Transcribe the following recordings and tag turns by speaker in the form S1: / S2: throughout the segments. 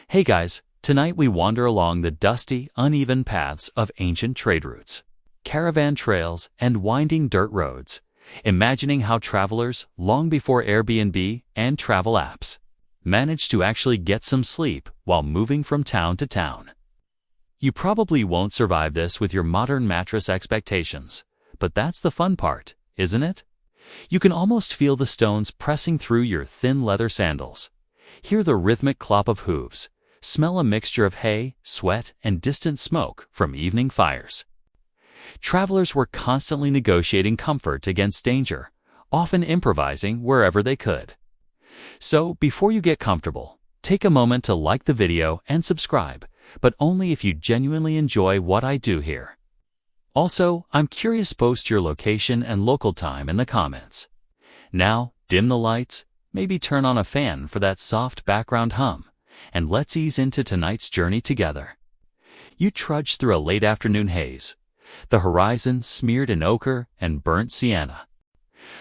S1: Hey guys, tonight we wander along the dusty, uneven paths of ancient trade routes, caravan trails, and winding dirt roads, imagining how travelers, long before Airbnb and travel apps, managed to actually get some sleep while moving from town to town. You probably won't survive this with your modern mattress expectations, but that's the fun part, isn't it? You can almost feel the stones pressing through your thin leather sandals, hear the rhythmic clop of hooves, smell a mixture of hay, sweat, and distant smoke from evening fires. Travelers were constantly negotiating comfort against danger, often improvising wherever they could. So, before you get comfortable, take a moment to like the video and subscribe, but only if you genuinely enjoy what I do here. Also, I'm curious, post your location and local time in the comments. Now, dim the lights, maybe turn on a fan for that soft background hum, and let's ease into tonight's journey together. You trudge through a late afternoon haze, the horizon smeared in ochre and burnt sienna.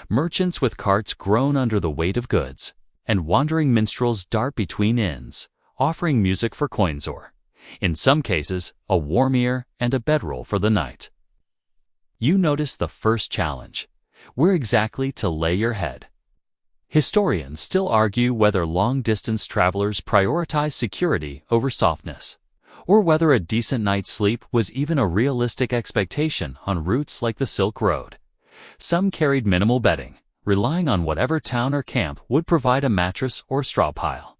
S1: Merchants with carts groan under the weight of goods, and wandering minstrels dart between inns, offering music for coins or, in some cases, a warm ear and a bedroll for the night. You notice the first challenge: where exactly to lay your head. Historians still argue whether long-distance travelers prioritize security over softness, or whether a decent night's sleep was even a realistic expectation on routes like the Silk Road. Some carried minimal bedding, relying on whatever town or camp would provide a mattress or straw pile.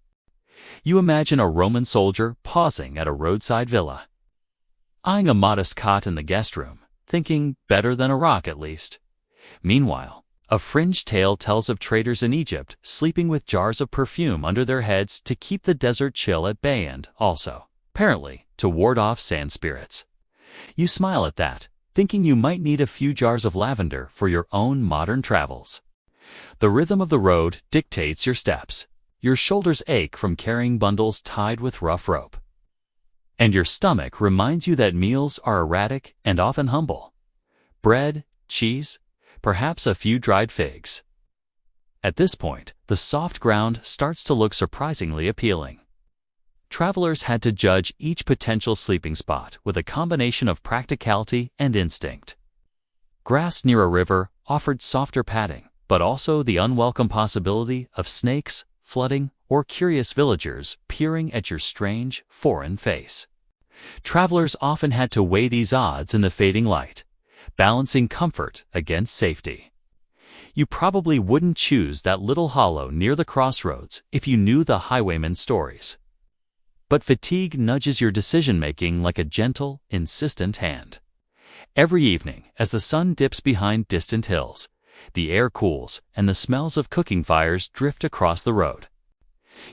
S1: You imagine a Roman soldier pausing at a roadside villa, eyeing a modest cot in the guest room, thinking better than a rock at least. Meanwhile, a fringed tale tells of traders in Egypt sleeping with jars of perfume under their heads to keep the desert chill at bay and, also, apparently, to ward off sand spirits. You smile at that, thinking you might need a few jars of lavender for your own modern travels. The rhythm of the road dictates your steps. Your shoulders ache from carrying bundles tied with rough rope, and your stomach reminds you that meals are erratic and often humble. Bread, cheese, perhaps a few dried figs. At this point, the soft ground starts to look surprisingly appealing. Travelers had to judge each potential sleeping spot with a combination of practicality and instinct. Grass near a river offered softer padding, but also the unwelcome possibility of snakes, flooding, or curious villagers peering at your strange, foreign face. Travelers often had to weigh these odds in the fading light, balancing comfort against safety. You probably wouldn't choose that little hollow near the crossroads if you knew the highwayman's stories. But fatigue nudges your decision-making like a gentle, insistent hand. Every evening, as the sun dips behind distant hills, the air cools and the smells of cooking fires drift across the road.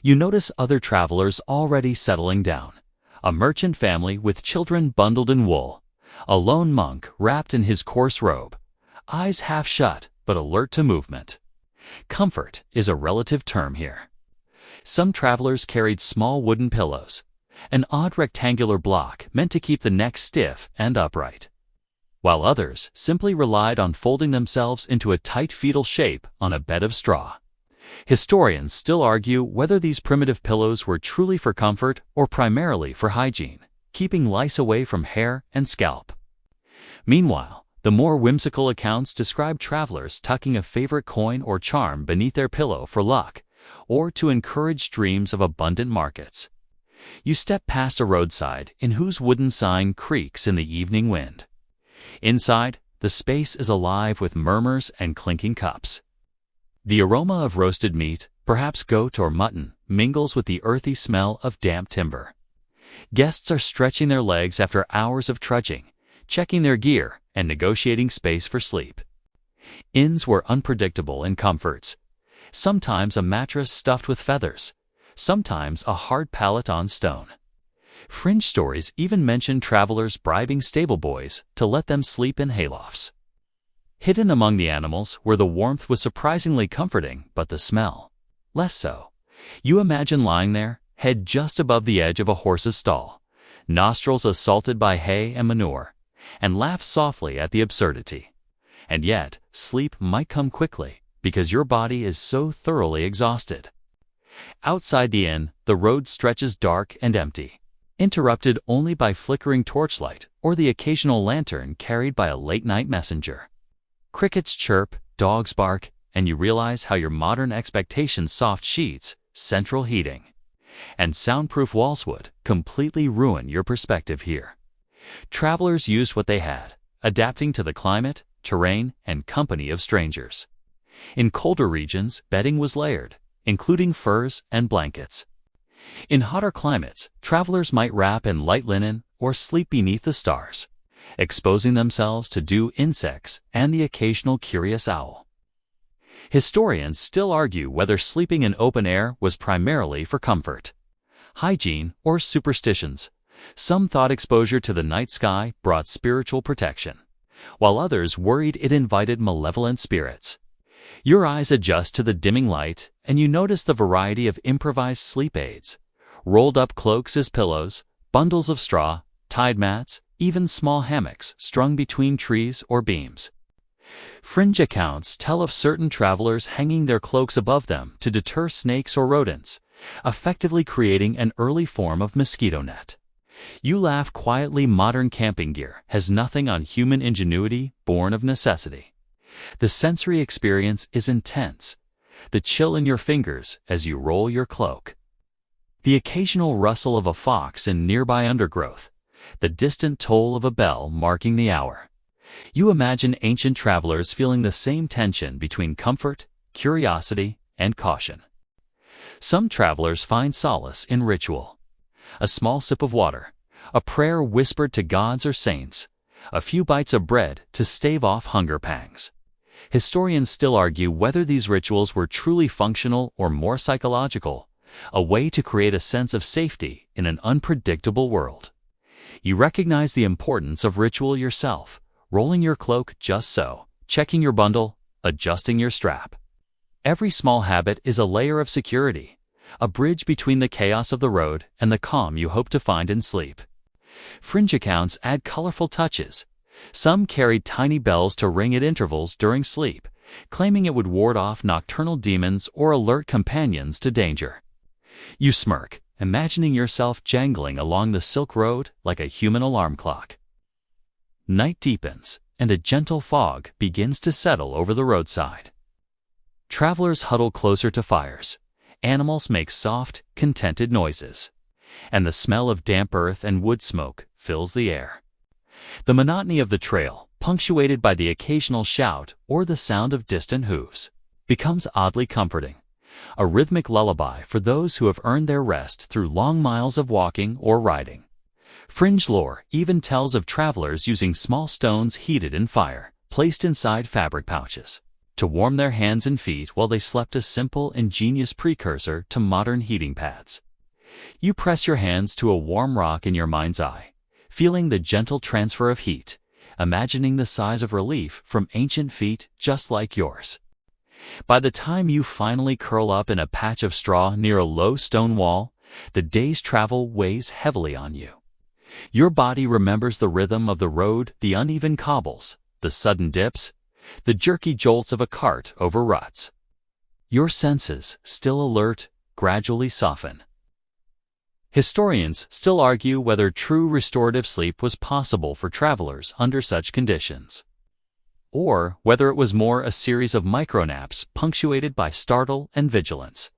S1: You notice other travelers already settling down: a merchant family with children bundled in wool, a lone monk wrapped in his coarse robe, eyes half shut but alert to movement. Comfort is a relative term here. Some travelers carried small wooden pillows, an odd rectangular block meant to keep the neck stiff and upright, while others simply relied on folding themselves into a tight fetal shape on a bed of straw. Historians still argue whether these primitive pillows were truly for comfort or primarily for hygiene, keeping lice away from hair and scalp. Meanwhile, the more whimsical accounts describe travelers tucking a favorite coin or charm beneath their pillow for luck, or to encourage dreams of abundant markets. You step past a roadside in whose wooden sign creaks in the evening wind. Inside, the space is alive with murmurs and clinking cups. The aroma of roasted meat, perhaps goat or mutton, mingles with the earthy smell of damp timber. Guests are stretching their legs after hours of trudging, checking their gear, and negotiating space for sleep. Inns were unpredictable in comforts. Sometimes a mattress stuffed with feathers, sometimes a hard pallet on stone. Fringe stories even mention travelers bribing stable boys to let them sleep in haylofts. Hidden among the animals where the warmth was surprisingly comforting, but the smell, less so. You imagine lying there, head just above the edge of a horse's stall, nostrils assaulted by hay and manure, and laugh softly at the absurdity. And yet, sleep might come quickly, because your body is so thoroughly exhausted. Outside the inn, the road stretches dark and empty, interrupted only by flickering torchlight or the occasional lantern carried by a late-night messenger. Crickets chirp, dogs bark, and you realize how your modern expectations' soft sheets, central heating, and soundproof walls would completely ruin your perspective here. Travelers used what they had, adapting to the climate, terrain, and company of strangers. In colder regions, bedding was layered, including furs and blankets. In hotter climates, travelers might wrap in light linen or sleep beneath the stars, exposing themselves to dew insects and the occasional curious owl. Historians still argue whether sleeping in open air was primarily for comfort, hygiene, or superstitions. Some thought exposure to the night sky brought spiritual protection, while others worried it invited malevolent spirits. Your eyes adjust to the dimming light, and you notice the variety of improvised sleep aids, rolled-up cloaks as pillows, bundles of straw, tide mats, even small hammocks strung between trees or beams. Fringe accounts tell of certain travelers hanging their cloaks above them to deter snakes or rodents, effectively creating an early form of mosquito net. You laugh quietly. Modern camping gear has nothing on human ingenuity born of necessity. The sensory experience is intense, the chill in your fingers as you roll your cloak, the occasional rustle of a fox in nearby undergrowth, the distant toll of a bell marking the hour. You imagine ancient travelers feeling the same tension between comfort, curiosity, and caution. Some travelers find solace in ritual. A small sip of water, a prayer whispered to gods or saints, a few bites of bread to stave off hunger pangs. Historians still argue whether these rituals were truly functional or more psychological, a way to create a sense of safety in an unpredictable world. You recognize the importance of ritual yourself, rolling your cloak just so, checking your bundle, adjusting your strap. Every small habit is a layer of security, a bridge between the chaos of the road and the calm you hope to find in sleep. Fringe accounts add colorful touches. Some carried tiny bells to ring at intervals during sleep, claiming it would ward off nocturnal demons or alert companions to danger. You smirk, imagining yourself jangling along the Silk Road like a human alarm clock. Night deepens, and a gentle fog begins to settle over the roadside. Travelers huddle closer to fires. Animals make soft, contented noises, and the smell of damp earth and wood smoke fills the air. The monotony of the trail, punctuated by the occasional shout or the sound of distant hooves, becomes oddly comforting, a rhythmic lullaby for those who have earned their rest through long miles of walking or riding. Fringe lore even tells of travelers using small stones heated in fire, placed inside fabric pouches, to warm their hands and feet while they slept, a simple, ingenious precursor to modern heating pads. You press your hands to a warm rock in your mind's eye, feeling the gentle transfer of heat, imagining the sighs of relief from ancient feet just like yours. By the time you finally curl up in a patch of straw near a low stone wall, the day's travel weighs heavily on you. Your body remembers the rhythm of the road, the uneven cobbles, the sudden dips, the jerky jolts of a cart over ruts. Your senses, still alert, gradually soften. Historians still argue whether true restorative sleep was possible for travelers under such conditions, or whether it was more a series of micronaps punctuated by startle and vigilance.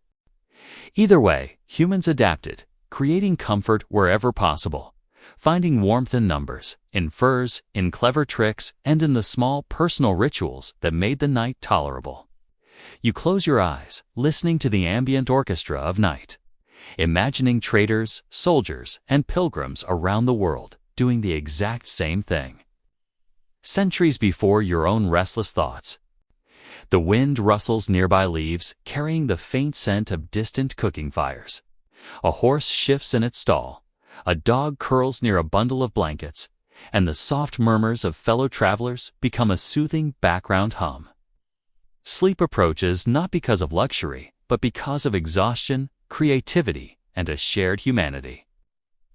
S1: Either way, humans adapted, creating comfort wherever possible, finding warmth in numbers, in furs, in clever tricks, and in the small personal rituals that made the night tolerable. You close your eyes, listening to the ambient orchestra of night, imagining traders, soldiers, and pilgrims around the world doing the exact same thing, centuries before your own restless thoughts. The wind rustles nearby leaves, carrying the faint scent of distant cooking fires. A horse shifts in its stall, a dog curls near a bundle of blankets, and the soft murmurs of fellow travelers become a soothing background hum. Sleep approaches not because of luxury, but because of exhaustion, creativity, and a shared humanity.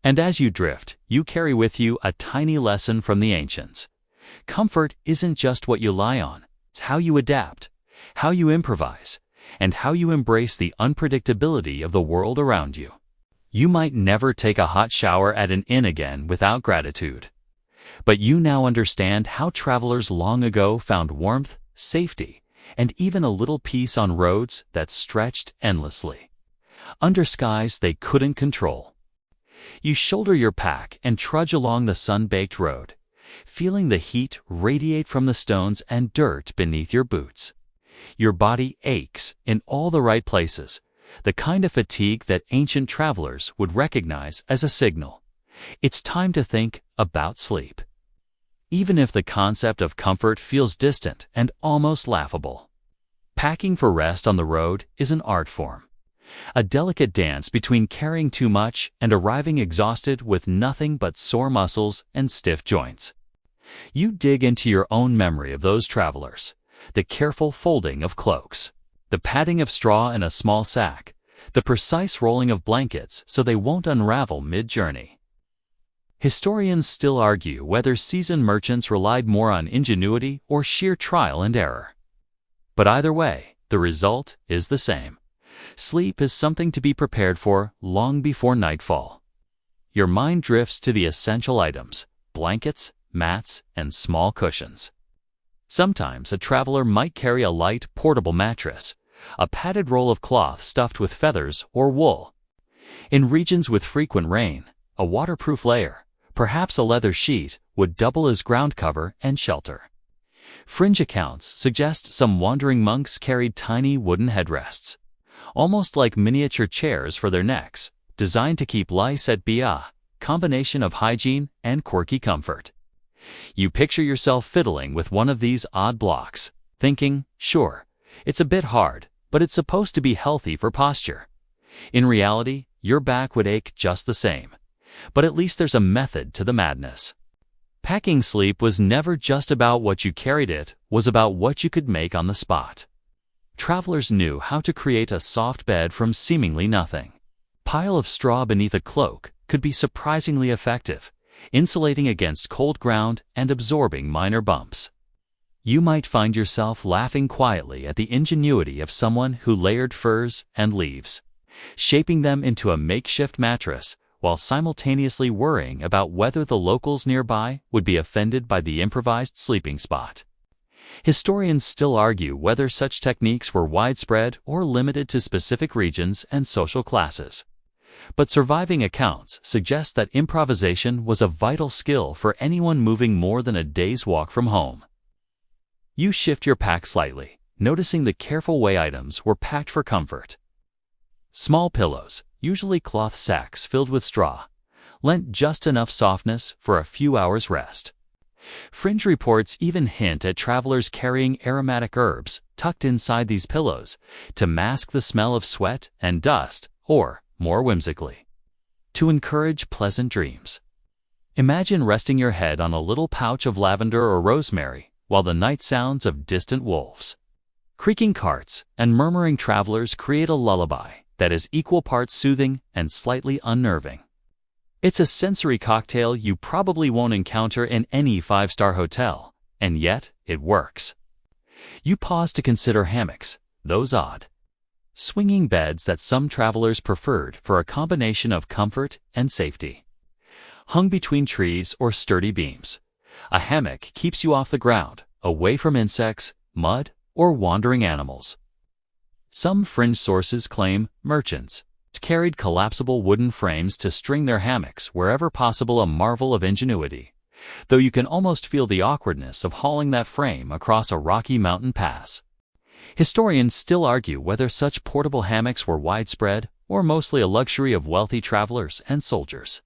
S1: And as you drift, you carry with you a tiny lesson from the ancients. Comfort isn't just what you lie on, it's how you adapt, how you improvise, and how you embrace the unpredictability of the world around you. You might never take a hot shower at an inn again without gratitude. But you now understand how travelers long ago found warmth, safety, and even a little peace on roads that stretched endlessly, under skies they couldn't control. You shoulder your pack and trudge along the sun-baked road, feeling the heat radiate from the stones and dirt beneath your boots. Your body aches in all the right places, the kind of fatigue that ancient travelers would recognize as a signal. It's time to think about sleep. Even if the concept of comfort feels distant and almost laughable. Packing for rest on the road is an art form, a delicate dance between carrying too much and arriving exhausted with nothing but sore muscles and stiff joints. You dig into your own memory of those travelers, the careful folding of cloaks, the padding of straw in a small sack, the precise rolling of blankets so they won't unravel mid-journey. Historians still argue whether seasoned merchants relied more on ingenuity or sheer trial and error. But either way, the result is the same. Sleep is something to be prepared for long before nightfall. Your mind drifts to the essential items: blankets, mats, and small cushions. Sometimes a traveler might carry a light, portable mattress, a padded roll of cloth stuffed with feathers or wool. In regions with frequent rain, a waterproof layer, perhaps a leather sheet, would double as ground cover and shelter. Fringe accounts suggest some wandering monks carried tiny wooden headrests, almost like miniature chairs for their necks, designed to keep lice at bay, a combination of hygiene and quirky comfort. You picture yourself fiddling with one of these odd blocks, thinking, sure, it's a bit hard, but it's supposed to be healthy for posture. In reality, your back would ache just the same. But at least there's a method to the madness. Packing sleep was never just about what you carried, it was about what you could make on the spot. Travelers knew how to create a soft bed from seemingly nothing. A pile of straw beneath a cloak could be surprisingly effective, insulating against cold ground and absorbing minor bumps. You might find yourself laughing quietly at the ingenuity of someone who layered furs and leaves, shaping them into a makeshift mattress, while simultaneously worrying about whether the locals nearby would be offended by the improvised sleeping spot. Historians still argue whether such techniques were widespread or limited to specific regions and social classes. But surviving accounts suggest that improvisation was a vital skill for anyone moving more than a day's walk from home. You shift your pack slightly, noticing the careful way items were packed for comfort. Small pillows, usually cloth sacks filled with straw, lent just enough softness for a few hours' rest. Fringe reports even hint at travelers carrying aromatic herbs tucked inside these pillows to mask the smell of sweat and dust, or, more whimsically, to encourage pleasant dreams. Imagine resting your head on a little pouch of lavender or rosemary while the night sounds of distant wolves, creaking carts, and murmuring travelers create a lullaby that is equal parts soothing and slightly unnerving. It's a sensory cocktail you probably won't encounter in any five-star hotel, and yet it works. You pause to consider hammocks, those odd, swinging beds that some travelers preferred for a combination of comfort and safety. Hung between trees or sturdy beams, a hammock keeps you off the ground, away from insects, mud, or wandering animals. Some fringe sources claim merchants carried collapsible wooden frames to string their hammocks wherever possible, a marvel of ingenuity, though you can almost feel the awkwardness of hauling that frame across a rocky mountain pass. Historians still argue whether such portable hammocks were widespread or mostly a luxury of wealthy travelers and soldiers.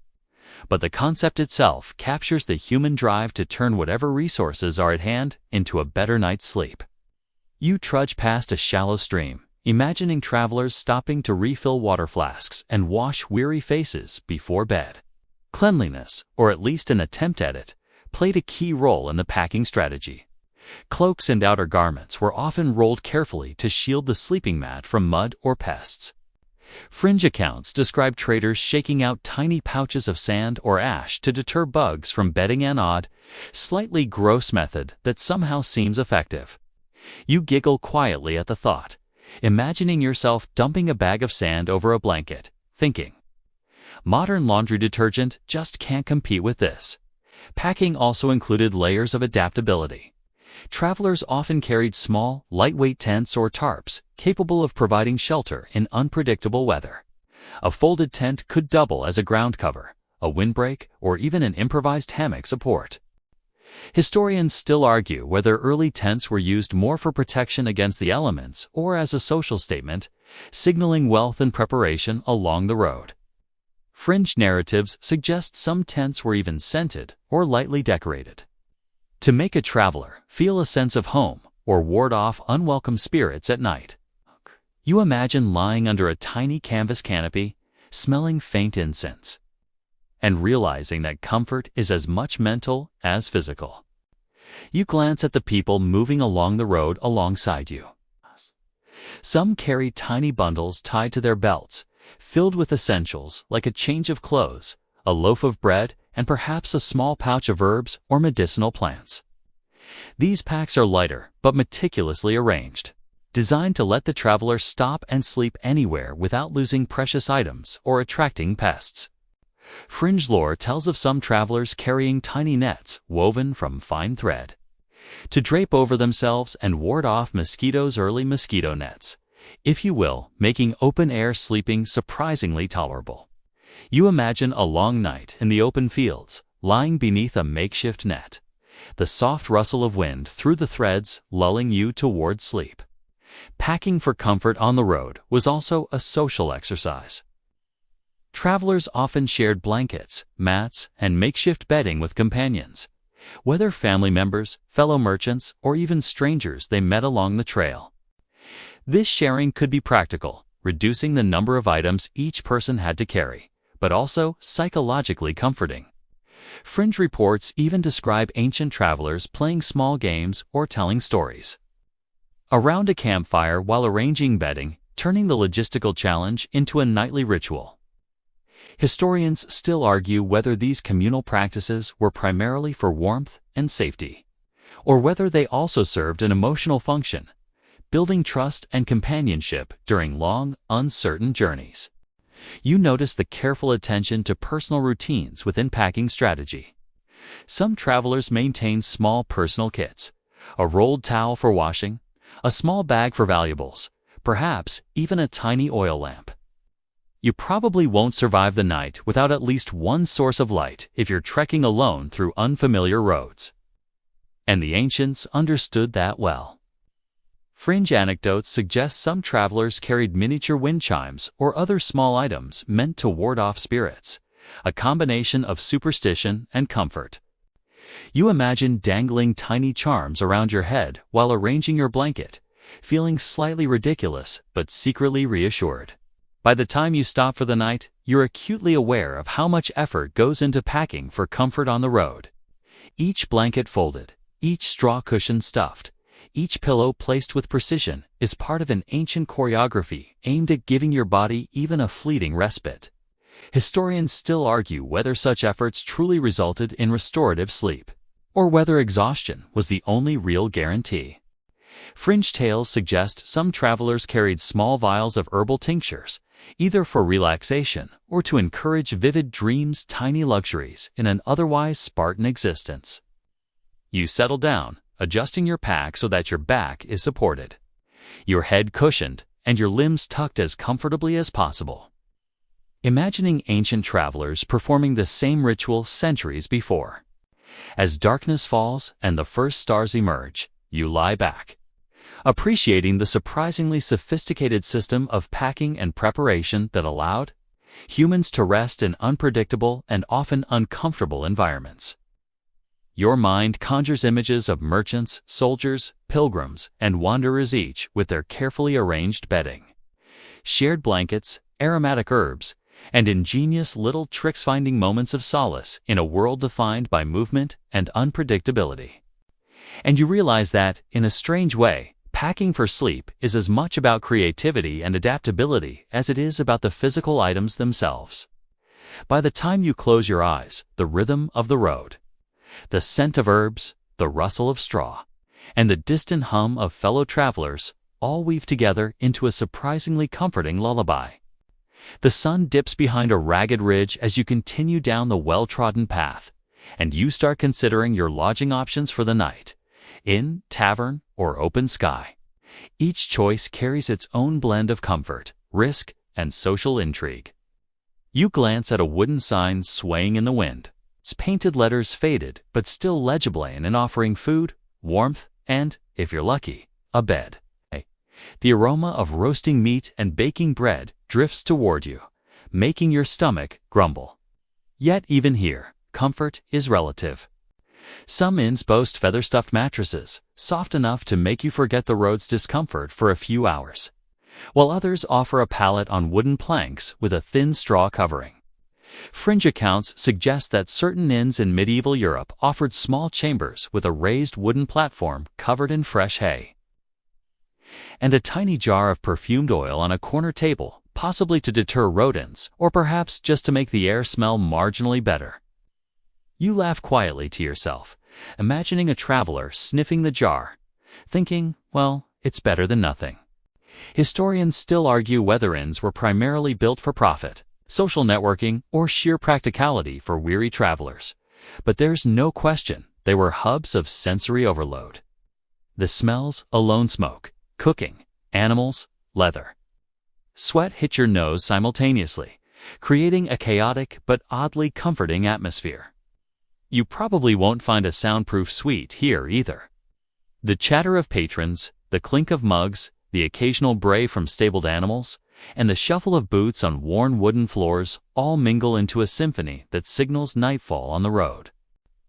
S1: But the concept itself captures the human drive to turn whatever resources are at hand into a better night's sleep. You trudge past a shallow stream, imagining travelers stopping to refill water flasks and wash weary faces before bed. Cleanliness, or at least an attempt at it, played a key role in the packing strategy. Cloaks and outer garments were often rolled carefully to shield the sleeping mat from mud or pests. Fringe accounts describe traders shaking out tiny pouches of sand or ash to deter bugs from bedding, an odd, slightly gross method that somehow seems effective. You giggle quietly at the thought, imagining yourself dumping a bag of sand over a blanket, thinking, modern laundry detergent just can't compete with this. Packing also included layers of adaptability. Travelers often carried small, lightweight tents or tarps, capable of providing shelter in unpredictable weather. A folded tent could double as a ground cover, a windbreak, or even an improvised hammock support. Historians still argue whether early tents were used more for protection against the elements or as a social statement, signaling wealth and preparation along the road. Fringe narratives suggest some tents were even scented or lightly decorated to make a traveler feel a sense of home or ward off unwelcome spirits at night. You imagine lying under a tiny canvas canopy, smelling faint incense, and realizing that comfort is as much mental as physical. You glance at the people moving along the road alongside you. Some carry tiny bundles tied to their belts, filled with essentials like a change of clothes, a loaf of bread, and perhaps a small pouch of herbs or medicinal plants. These packs are lighter but meticulously arranged, designed to let the traveler stop and sleep anywhere without losing precious items or attracting pests. Fringe lore tells of some travelers carrying tiny nets woven from fine thread to drape over themselves and ward off mosquitoes. Early mosquito nets, if you will, making open-air sleeping surprisingly tolerable. You imagine a long night in the open fields, lying beneath a makeshift net, the soft rustle of wind through the threads lulling you toward sleep. Packing for comfort on the road was also a social exercise. Travelers often shared blankets, mats, and makeshift bedding with companions, whether family members, fellow merchants, or even strangers they met along the trail. This sharing could be practical, reducing the number of items each person had to carry, but also psychologically comforting. Fringe reports even describe ancient travelers playing small games or telling stories around a campfire while arranging bedding, turning the logistical challenge into a nightly ritual. Historians still argue whether these communal practices were primarily for warmth and safety, or whether they also served an emotional function, building trust and companionship during long, uncertain journeys. You notice the careful attention to personal routines within packing strategy. Some travelers maintain small personal kits, a rolled towel for washing, a small bag for valuables, perhaps even a tiny oil lamp. You probably won't survive the night without at least one source of light if you're trekking alone through unfamiliar roads. And the ancients understood that well. Fringe anecdotes suggest some travelers carried miniature wind chimes or other small items meant to ward off spirits, a combination of superstition and comfort. You imagine dangling tiny charms around your head while arranging your blanket, feeling slightly ridiculous but secretly reassured. By the time you stop for the night, you're acutely aware of how much effort goes into packing for comfort on the road. Each blanket folded, each straw cushion stuffed, each pillow placed with precision is part of an ancient choreography aimed at giving your body even a fleeting respite. Historians still argue whether such efforts truly resulted in restorative sleep, or whether exhaustion was the only real guarantee. Fringe tales suggest some travelers carried small vials of herbal tinctures, either for relaxation or to encourage vivid dreams, tiny luxuries in an otherwise Spartan existence. You settle down, adjusting your pack so that your back is supported, your head cushioned, and your limbs tucked as comfortably as possible. Imagining ancient travelers performing the same ritual centuries before. As darkness falls and the first stars emerge, you lie back, appreciating the surprisingly sophisticated system of packing and preparation that allowed humans to rest in unpredictable and often uncomfortable environments. Your mind conjures images of merchants, soldiers, pilgrims, and wanderers, each with their carefully arranged bedding, shared blankets, aromatic herbs, and ingenious little tricks, finding moments of solace in a world defined by movement and unpredictability. And you realize that, in a strange way, packing for sleep is as much about creativity and adaptability as it is about the physical items themselves. By the time you close your eyes, the rhythm of the road, the scent of herbs, the rustle of straw, and the distant hum of fellow travelers all weave together into a surprisingly comforting lullaby. The sun dips behind a ragged ridge as you continue down the well-trodden path, and you start considering your lodging options for the night: inn, tavern, or open sky. Each choice carries its own blend of comfort, risk, and social intrigue. You glance at a wooden sign swaying in the wind, its painted letters faded but still legible and offering food, warmth, and, if you're lucky, a bed. The aroma of roasting meat and baking bread drifts toward you, making your stomach grumble. Yet even here, comfort is relative. Some inns boast feather-stuffed mattresses, soft enough to make you forget the road's discomfort for a few hours, while others offer a pallet on wooden planks with a thin straw covering. Fringe accounts suggest that certain inns in medieval Europe offered small chambers with a raised wooden platform covered in fresh hay, and a tiny jar of perfumed oil on a corner table, possibly to deter rodents or perhaps just to make the air smell marginally better. You laugh quietly to yourself, imagining a traveler sniffing the jar, thinking, well, it's better than nothing. Historians still argue whether inns were primarily built for profit, social networking, or sheer practicality for weary travelers, but there's no question they were hubs of sensory overload. The smells alone: smoke, cooking, animals, leather. Sweat hit your nose simultaneously, creating a chaotic but oddly comforting atmosphere. You probably won't find a soundproof suite here either. The chatter of patrons, the clink of mugs, the occasional bray from stabled animals, and the shuffle of boots on worn wooden floors all mingle into a symphony that signals nightfall on the road.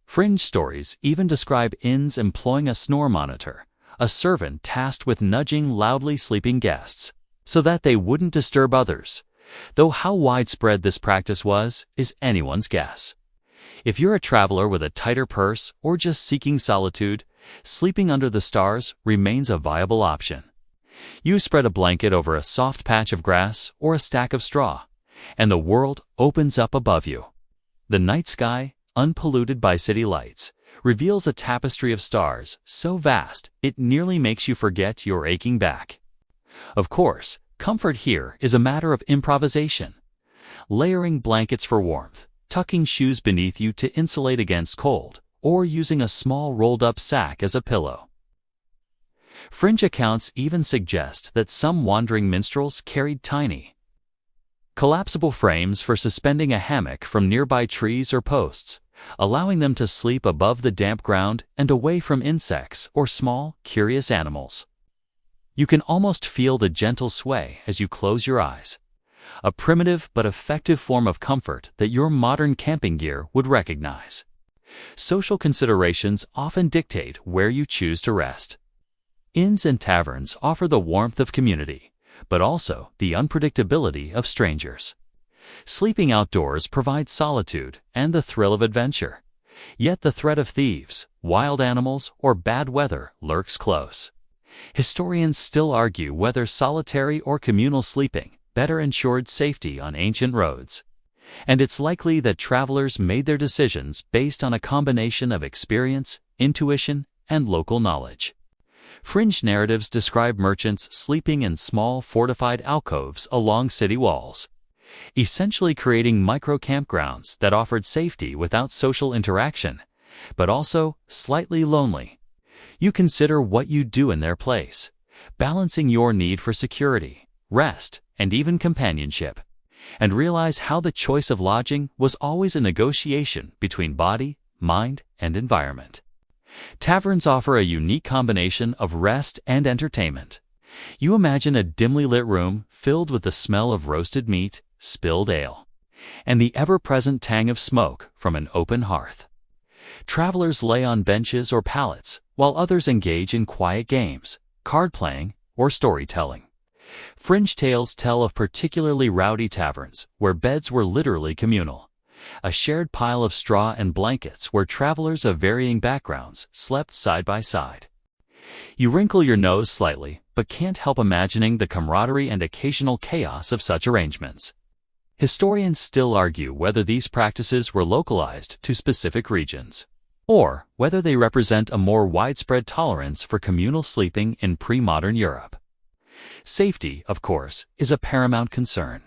S1: Fringe stories even describe inns employing a snore monitor, a servant tasked with nudging loudly sleeping guests so that they wouldn't disturb others, though how widespread this practice was is anyone's guess. If you're a traveler with a tighter purse or just seeking solitude, sleeping under the stars remains a viable option. You spread a blanket over a soft patch of grass or a stack of straw, and the world opens up above you. The night sky, unpolluted by city lights, reveals a tapestry of stars so vast it nearly makes you forget your aching back. Of course, comfort here is a matter of improvisation. Layering blankets for warmth, tucking shoes beneath you to insulate against cold, or using a small rolled-up sack as a pillow. Fringe accounts even suggest that some wandering minstrels carried tiny, collapsible frames for suspending a hammock from nearby trees or posts, allowing them to sleep above the damp ground and away from insects or small, curious animals. You can almost feel the gentle sway as you close your eyes, a primitive but effective form of comfort that your modern camping gear would recognize. Social considerations often dictate where you choose to rest. Inns and taverns offer the warmth of community, but also the unpredictability of strangers. Sleeping outdoors provides solitude and the thrill of adventure, yet the threat of thieves, wild animals, or bad weather lurks close. Historians still argue whether solitary or communal sleeping better ensured safety on ancient roads, and it's likely that travelers made their decisions based on a combination of experience, intuition, and local knowledge. Fringe narratives describe merchants sleeping in small fortified alcoves along city walls, essentially creating micro-campgrounds that offered safety without social interaction, but also slightly lonely. You consider what you do in their place, balancing your need for security, rest, and even companionship, and realize how the choice of lodging was always a negotiation between body, mind, and environment. Taverns offer a unique combination of rest and entertainment. You imagine a dimly lit room filled with the smell of roasted meat, spilled ale, and the ever-present tang of smoke from an open hearth. Travelers lay on benches or pallets, while others engage in quiet games, card playing, or storytelling. Fringe tales tell of particularly rowdy taverns where beds were literally communal, a shared pile of straw and blankets where travelers of varying backgrounds slept side by side. You wrinkle your nose slightly, but can't help imagining the camaraderie and occasional chaos of such arrangements. Historians still argue whether these practices were localized to specific regions, or whether they represent a more widespread tolerance for communal sleeping in pre-modern Europe. Safety, of course, is a paramount concern.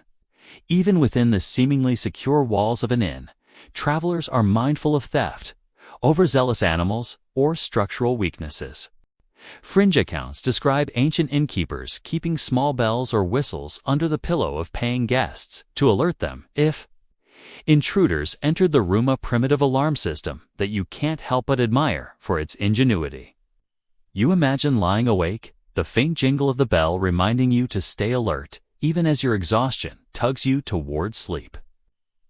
S1: Even within the seemingly secure walls of an inn, travelers are mindful of theft, overzealous animals, or structural weaknesses. Fringe accounts describe ancient innkeepers keeping small bells or whistles under the pillow of paying guests to alert them if intruders entered the room, a primitive alarm system that you can't help but admire for its ingenuity. You imagine lying awake, the faint jingle of the bell reminding you to stay alert, even as your exhaustion tugs you towards sleep.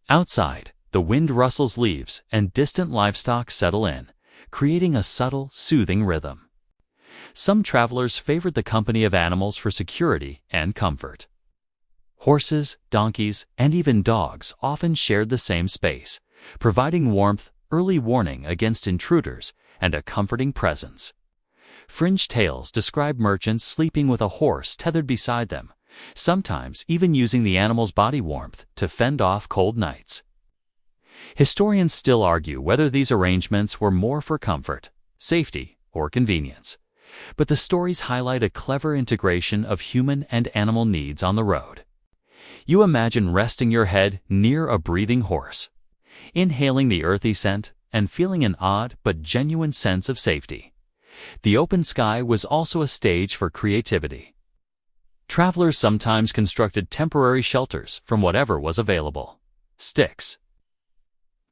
S1: Outside, the wind rustles leaves and distant livestock settle in, creating a subtle, soothing rhythm. Some travelers favored the company of animals for security and comfort. Horses, donkeys, and even dogs often shared the same space, providing warmth, early warning against intruders, and a comforting presence. Fringe tales describe merchants sleeping with a horse tethered beside them, sometimes even using the animal's body warmth to fend off cold nights. Historians still argue whether these arrangements were more for comfort, safety, or convenience. But the stories highlight a clever integration of human and animal needs on the road. You imagine resting your head near a breathing horse, inhaling the earthy scent, and feeling an odd but genuine sense of safety. The open sky was also a stage for creativity. Travelers sometimes constructed temporary shelters from whatever was available. Sticks,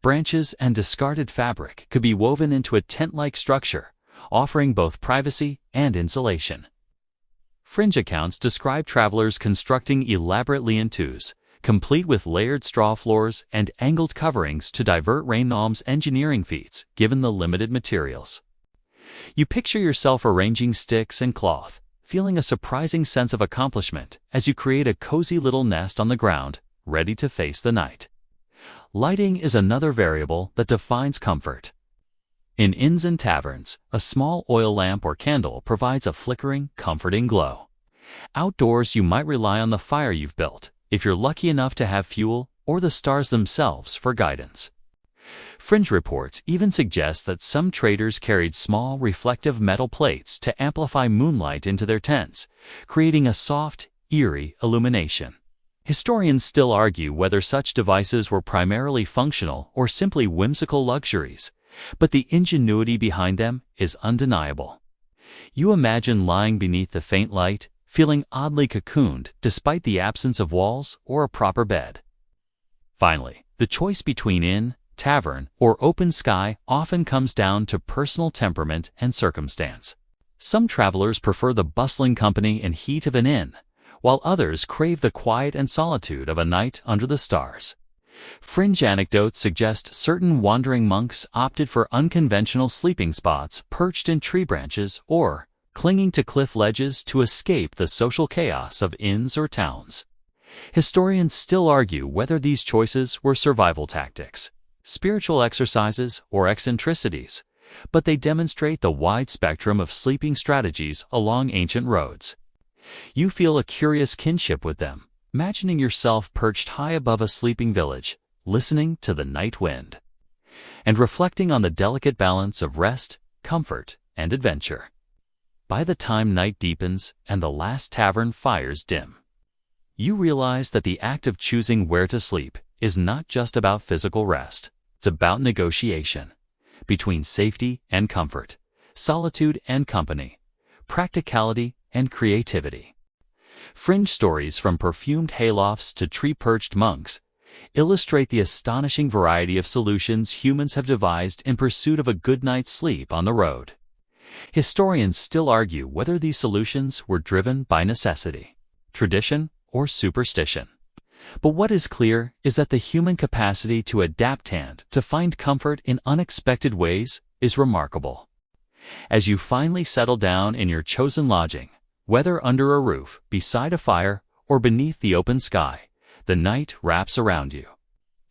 S1: branches, and discarded fabric could be woven into a tent-like structure, offering both privacy and insulation. Fringe accounts describe travelers constructing elaborate lean-tos, complete with layered straw floors and angled coverings to divert rain. Engineering feats, given the limited materials. You picture yourself arranging sticks and cloth, feeling a surprising sense of accomplishment as you create a cozy little nest on the ground, ready to face the night. Lighting is another variable that defines comfort. In inns and taverns, a small oil lamp or candle provides a flickering, comforting glow. Outdoors, you might rely on the fire you've built, if you're lucky enough to have fuel, or the stars themselves for guidance. Fringe reports even suggest that some traders carried small, reflective metal plates to amplify moonlight into their tents, creating a soft, eerie illumination. Historians still argue whether such devices were primarily functional or simply whimsical luxuries, but the ingenuity behind them is undeniable. You imagine lying beneath the faint light, feeling oddly cocooned despite the absence of walls or a proper bed. Finally, the choice between inn, tavern, or open sky often comes down to personal temperament and circumstance. Some travelers prefer the bustling company and heat of an inn, while others crave the quiet and solitude of a night under the stars. Fringe anecdotes suggest certain wandering monks opted for unconventional sleeping spots perched in tree branches or clinging to cliff ledges to escape the social chaos of inns or towns. Historians still argue whether these choices were survival tactics, spiritual exercises, or eccentricities, but they demonstrate the wide spectrum of sleeping strategies along ancient roads. You feel a curious kinship with them, imagining yourself perched high above a sleeping village, listening to the night wind, and reflecting on the delicate balance of rest, comfort, and adventure. By the time night deepens and the last tavern fires dim, you realize that the act of choosing where to sleep is not just about physical rest. It's about negotiation between safety and comfort, solitude and company, practicality and creativity. Fringe stories from perfumed haylofts to tree-perched monks illustrate the astonishing variety of solutions humans have devised in pursuit of a good night's sleep on the road. Historians still argue whether these solutions were driven by necessity, tradition, or superstition. But what is clear is that the human capacity to adapt and to find comfort in unexpected ways is remarkable. As you finally settle down in your chosen lodging, whether under a roof, beside a fire, or beneath the open sky, the night wraps around you,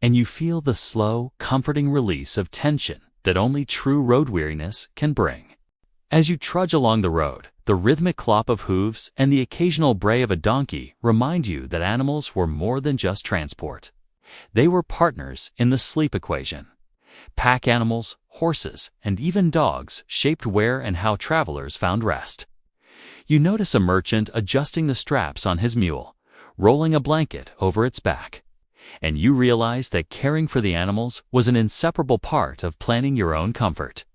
S1: and you feel the slow, comforting release of tension that only true road weariness can bring. As you trudge along the road, the rhythmic clop of hooves and the occasional bray of a donkey remind you that animals were more than just transport. They were partners in the sleep equation. Pack animals, horses, and even dogs shaped where and how travelers found rest. You notice a merchant adjusting the straps on his mule, rolling a blanket over its back, and you realize that caring for the animals was an inseparable part of planning your own comfort.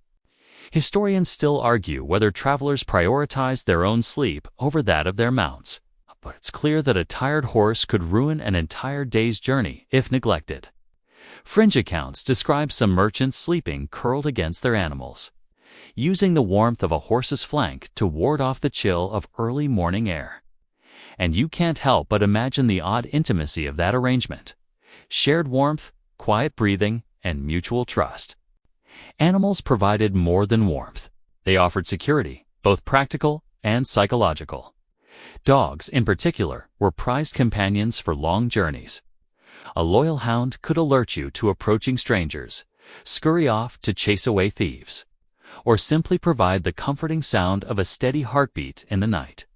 S1: Historians still argue whether travelers prioritized their own sleep over that of their mounts, but it's clear that a tired horse could ruin an entire day's journey if neglected. Fringe accounts describe some merchants sleeping curled against their animals, using the warmth of a horse's flank to ward off the chill of early morning air. And you can't help but imagine the odd intimacy of that arrangement: shared warmth, quiet breathing, and mutual trust. Animals provided more than warmth. They offered security, both practical and psychological. Dogs, in particular, were prized companions for long journeys. A loyal hound could alert you to approaching strangers, scurry off to chase away thieves, or simply provide the comforting sound of a steady heartbeat in the night.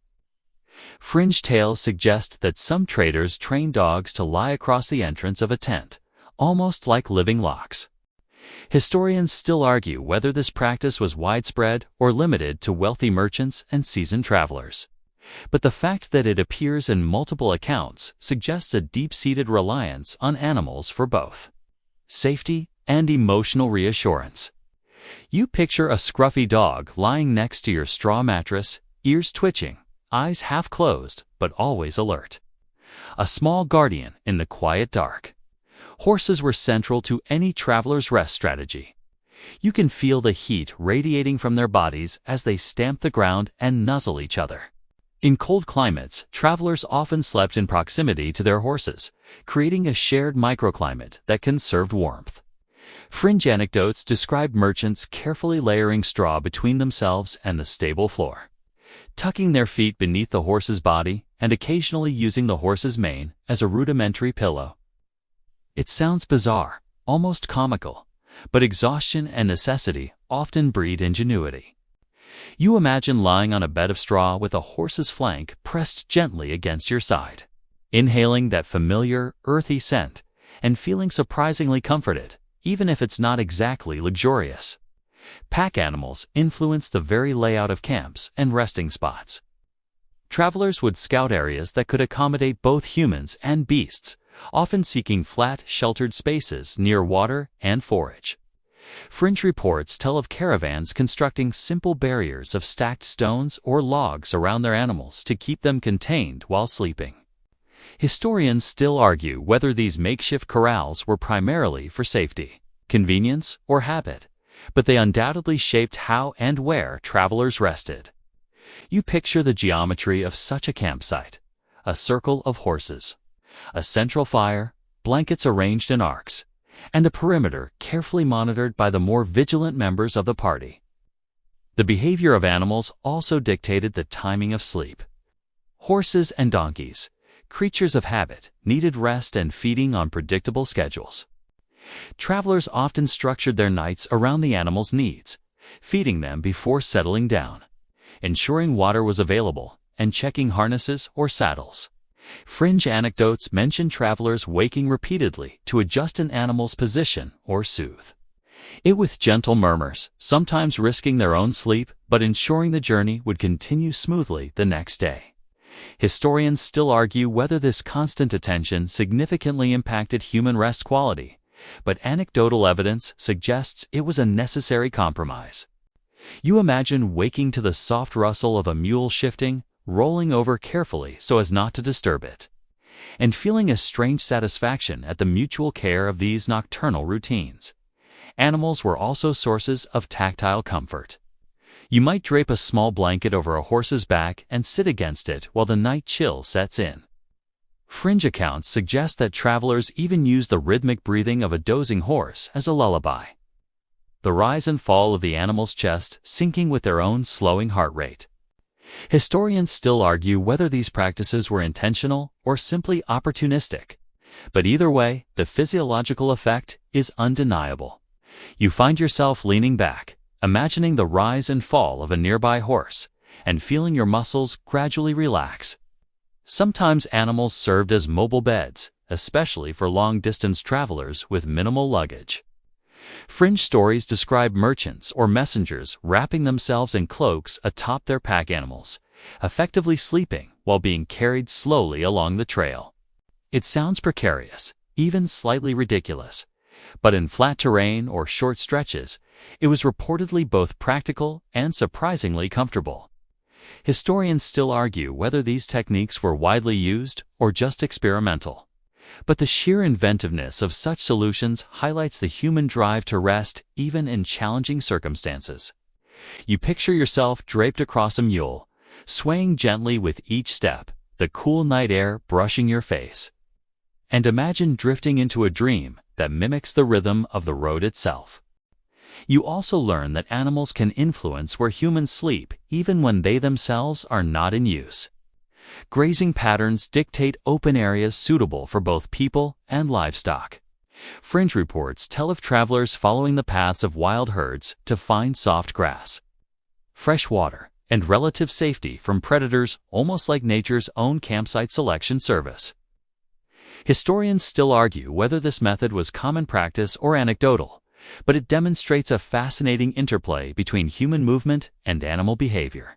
S1: Fringe tales suggest that some traders trained dogs to lie across the entrance of a tent, almost like living locks. Historians still argue whether this practice was widespread or limited to wealthy merchants and seasoned travelers. But the fact that it appears in multiple accounts suggests a deep-seated reliance on animals for both safety and emotional reassurance. You picture a scruffy dog lying next to your straw mattress, ears twitching, eyes half closed but always alert. A small guardian in the quiet dark. Horses were central to any traveler's rest strategy. You can feel the heat radiating from their bodies as they stamp the ground and nuzzle each other. In cold climates, travelers often slept in proximity to their horses, creating a shared microclimate that conserved warmth. Fringe anecdotes describe merchants carefully layering straw between themselves and the stable floor, tucking their feet beneath the horse's body and occasionally using the horse's mane as a rudimentary pillow. It sounds bizarre, almost comical, but exhaustion and necessity often breed ingenuity. You imagine lying on a bed of straw with a horse's flank pressed gently against your side, inhaling that familiar, earthy scent and feeling surprisingly comforted, even if it's not exactly luxurious. Pack animals influence the very layout of camps and resting spots. Travelers would scout areas that could accommodate both humans and beasts, often seeking flat, sheltered spaces near water and forage. Fringe reports tell of caravans constructing simple barriers of stacked stones or logs around their animals to keep them contained while sleeping. Historians still argue whether these makeshift corrals were primarily for safety, convenience, or habit, but they undoubtedly shaped how and where travelers rested. You picture the geometry of such a campsite: a circle of horses, a central fire, blankets arranged in arcs, and a perimeter carefully monitored by the more vigilant members of the party. The behavior of animals also dictated the timing of sleep. Horses and donkeys, creatures of habit, needed rest and feeding on predictable schedules. Travelers often structured their nights around the animals' needs, feeding them before settling down, ensuring water was available, and checking harnesses or saddles. Fringe anecdotes mention travelers waking repeatedly to adjust an animal's position or soothe it with gentle murmurs, sometimes risking their own sleep but ensuring the journey would continue smoothly the next day. Historians still argue whether this constant attention significantly impacted human rest quality, but anecdotal evidence suggests it was a necessary compromise. You imagine waking to the soft rustle of a mule shifting, rolling over carefully so as not to disturb it, and feeling a strange satisfaction at the mutual care of these nocturnal routines. Animals were also sources of tactile comfort. You might drape a small blanket over a horse's back and sit against it while the night chill sets in. Fringe accounts suggest that travelers even used the rhythmic breathing of a dozing horse as a lullaby, the rise and fall of the animal's chest syncing with their own slowing heart rate. Historians still argue whether these practices were intentional or simply opportunistic, but either way, the physiological effect is undeniable. You find yourself leaning back, imagining the rise and fall of a nearby horse, and feeling your muscles gradually relax. Sometimes animals served as mobile beds, especially for long-distance travelers with minimal luggage. Fringe stories describe merchants or messengers wrapping themselves in cloaks atop their pack animals, effectively sleeping while being carried slowly along the trail. It sounds precarious, even slightly ridiculous, but in flat terrain or short stretches, it was reportedly both practical and surprisingly comfortable. Historians still argue whether these techniques were widely used or just experimental. But the sheer inventiveness of such solutions highlights the human drive to rest even in challenging circumstances. You picture yourself draped across a mule, swaying gently with each step, the cool night air brushing your face. And imagine drifting into a dream that mimics the rhythm of the road itself. You also learn that animals can influence where humans sleep even when they themselves are not in use. Grazing patterns dictate open areas suitable for both people and livestock. Fringe reports tell of travelers following the paths of wild herds to find soft grass, fresh water, and relative safety from predators, almost like nature's own campsite selection service. Historians still argue whether this method was common practice or anecdotal, but it demonstrates a fascinating interplay between human movement and animal behavior.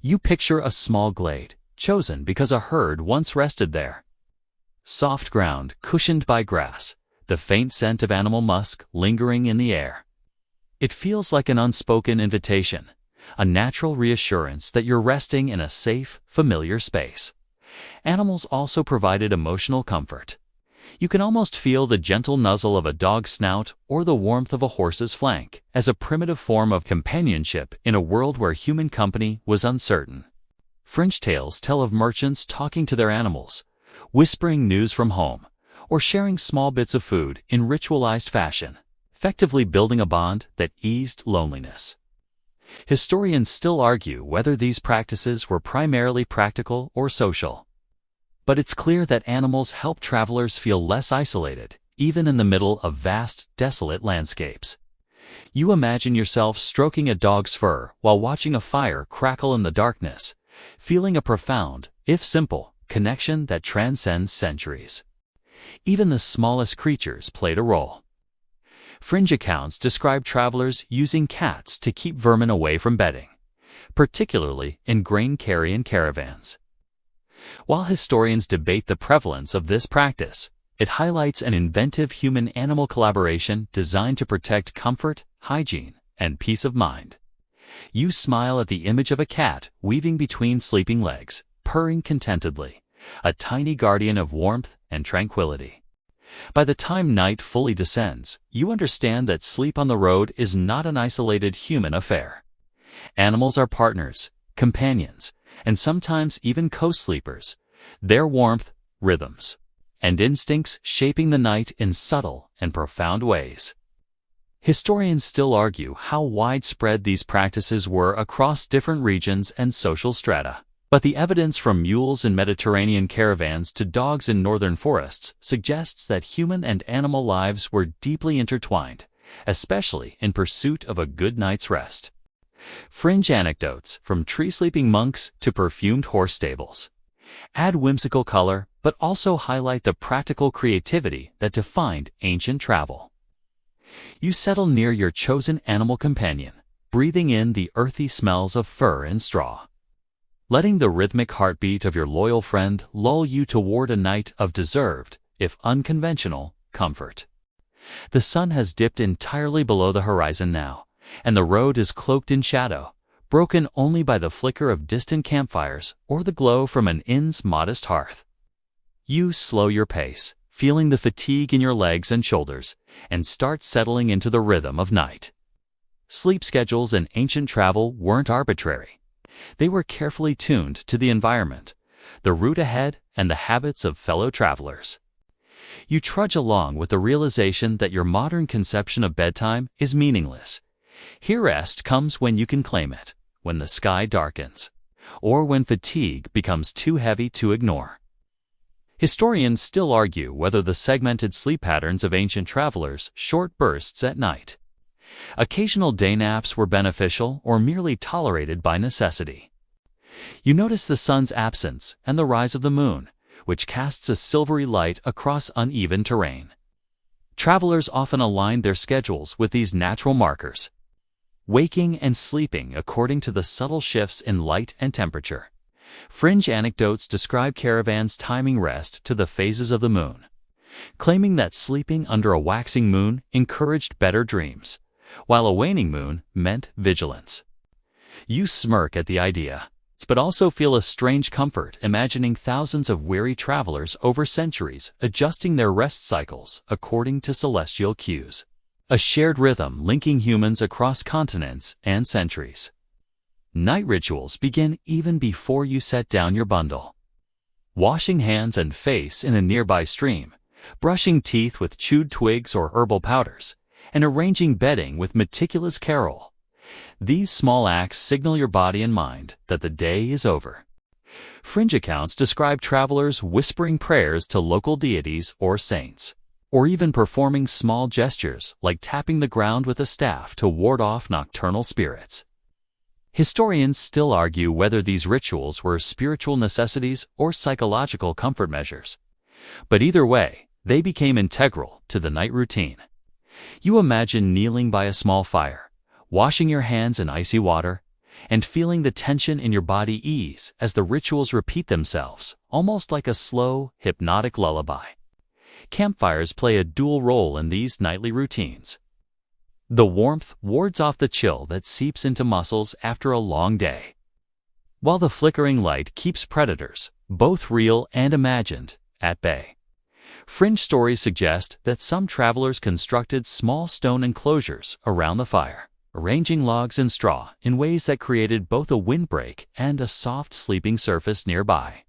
S1: You picture a small glade, chosen because a herd once rested there. Soft ground cushioned by grass, the faint scent of animal musk lingering in the air. It feels like an unspoken invitation, a natural reassurance that you're resting in a safe, familiar space. Animals also provided emotional comfort. You can almost feel the gentle nuzzle of a dog's snout or the warmth of a horse's flank as a primitive form of companionship in a world where human company was uncertain. Fringe tales tell of merchants talking to their animals, whispering news from home, or sharing small bits of food in ritualized fashion, effectively building a bond that eased loneliness. Historians still argue whether these practices were primarily practical or social. But it's clear that animals help travelers feel less isolated, even in the middle of vast, desolate landscapes. You imagine yourself stroking a dog's fur while watching a fire crackle in the darkness, feeling a profound, if simple, connection that transcends centuries. Even the smallest creatures played a role. Fringe accounts describe travelers using cats to keep vermin away from bedding, particularly in grain-carrying caravans. While historians debate the prevalence of this practice, it highlights an inventive human-animal collaboration designed to protect comfort, hygiene, and peace of mind. You smile at the image of a cat weaving between sleeping legs, purring contentedly, a tiny guardian of warmth and tranquility. By the time night fully descends, you understand that sleep on the road is not an isolated human affair. Animals are partners, companions, and sometimes even co-sleepers, their warmth, rhythms, and instincts shaping the night in subtle and profound ways. Historians still argue how widespread these practices were across different regions and social strata. But the evidence from mules in Mediterranean caravans to dogs in northern forests suggests that human and animal lives were deeply intertwined, especially in pursuit of a good night's rest. Fringe anecdotes, from tree-sleeping monks to perfumed horse stables, add whimsical color but also highlight the practical creativity that defined ancient travel. You settle near your chosen animal companion, breathing in the earthy smells of fur and straw, letting the rhythmic heartbeat of your loyal friend lull you toward a night of deserved, if unconventional, comfort. The sun has dipped entirely below the horizon now, and the road is cloaked in shadow, broken only by the flicker of distant campfires or the glow from an inn's modest hearth. You slow your pace, feeling the fatigue in your legs and shoulders, and start settling into the rhythm of night. Sleep schedules in ancient travel weren't arbitrary. They were carefully tuned to the environment, the route ahead, and the habits of fellow travelers. You trudge along with the realization that your modern conception of bedtime is meaningless. Here rest comes when you can claim it, when the sky darkens, or when fatigue becomes too heavy to ignore. Historians still argue whether the segmented sleep patterns of ancient travelers, short bursts at night, occasional day naps, were beneficial or merely tolerated by necessity. You notice the sun's absence and the rise of the moon, which casts a silvery light across uneven terrain. Travelers often aligned their schedules with these natural markers. waking and sleeping according to the subtle shifts in light and temperature. Fringe anecdotes describe caravans timing rest to the phases of the moon, claiming that sleeping under a waxing moon encouraged better dreams, while a waning moon meant vigilance. You smirk at the idea, but also feel a strange comfort imagining thousands of weary travelers over centuries adjusting their rest cycles according to celestial cues, a shared rhythm linking humans across continents and centuries. Night rituals begin even before you set down your bundle. Washing hands and face in a nearby stream, brushing teeth with chewed twigs or herbal powders, and arranging bedding with meticulous care. These small acts signal your body and mind that the day is over. Fringe accounts describe travelers whispering prayers to local deities or saints, or even performing small gestures like tapping the ground with a staff to ward off nocturnal spirits. Historians still argue whether these rituals were spiritual necessities or psychological comfort measures. But either way, they became integral to the night routine. You imagine kneeling by a small fire, washing your hands in icy water, and feeling the tension in your body ease as the rituals repeat themselves, almost like a slow, hypnotic lullaby. Campfires play a dual role in these nightly routines. The warmth wards off the chill that seeps into muscles after a long day, while the flickering light keeps predators, both real and imagined, at bay. Fringe stories suggest that some travelers constructed small stone enclosures around the fire, arranging logs and straw in ways that created both a windbreak and a soft sleeping surface nearby.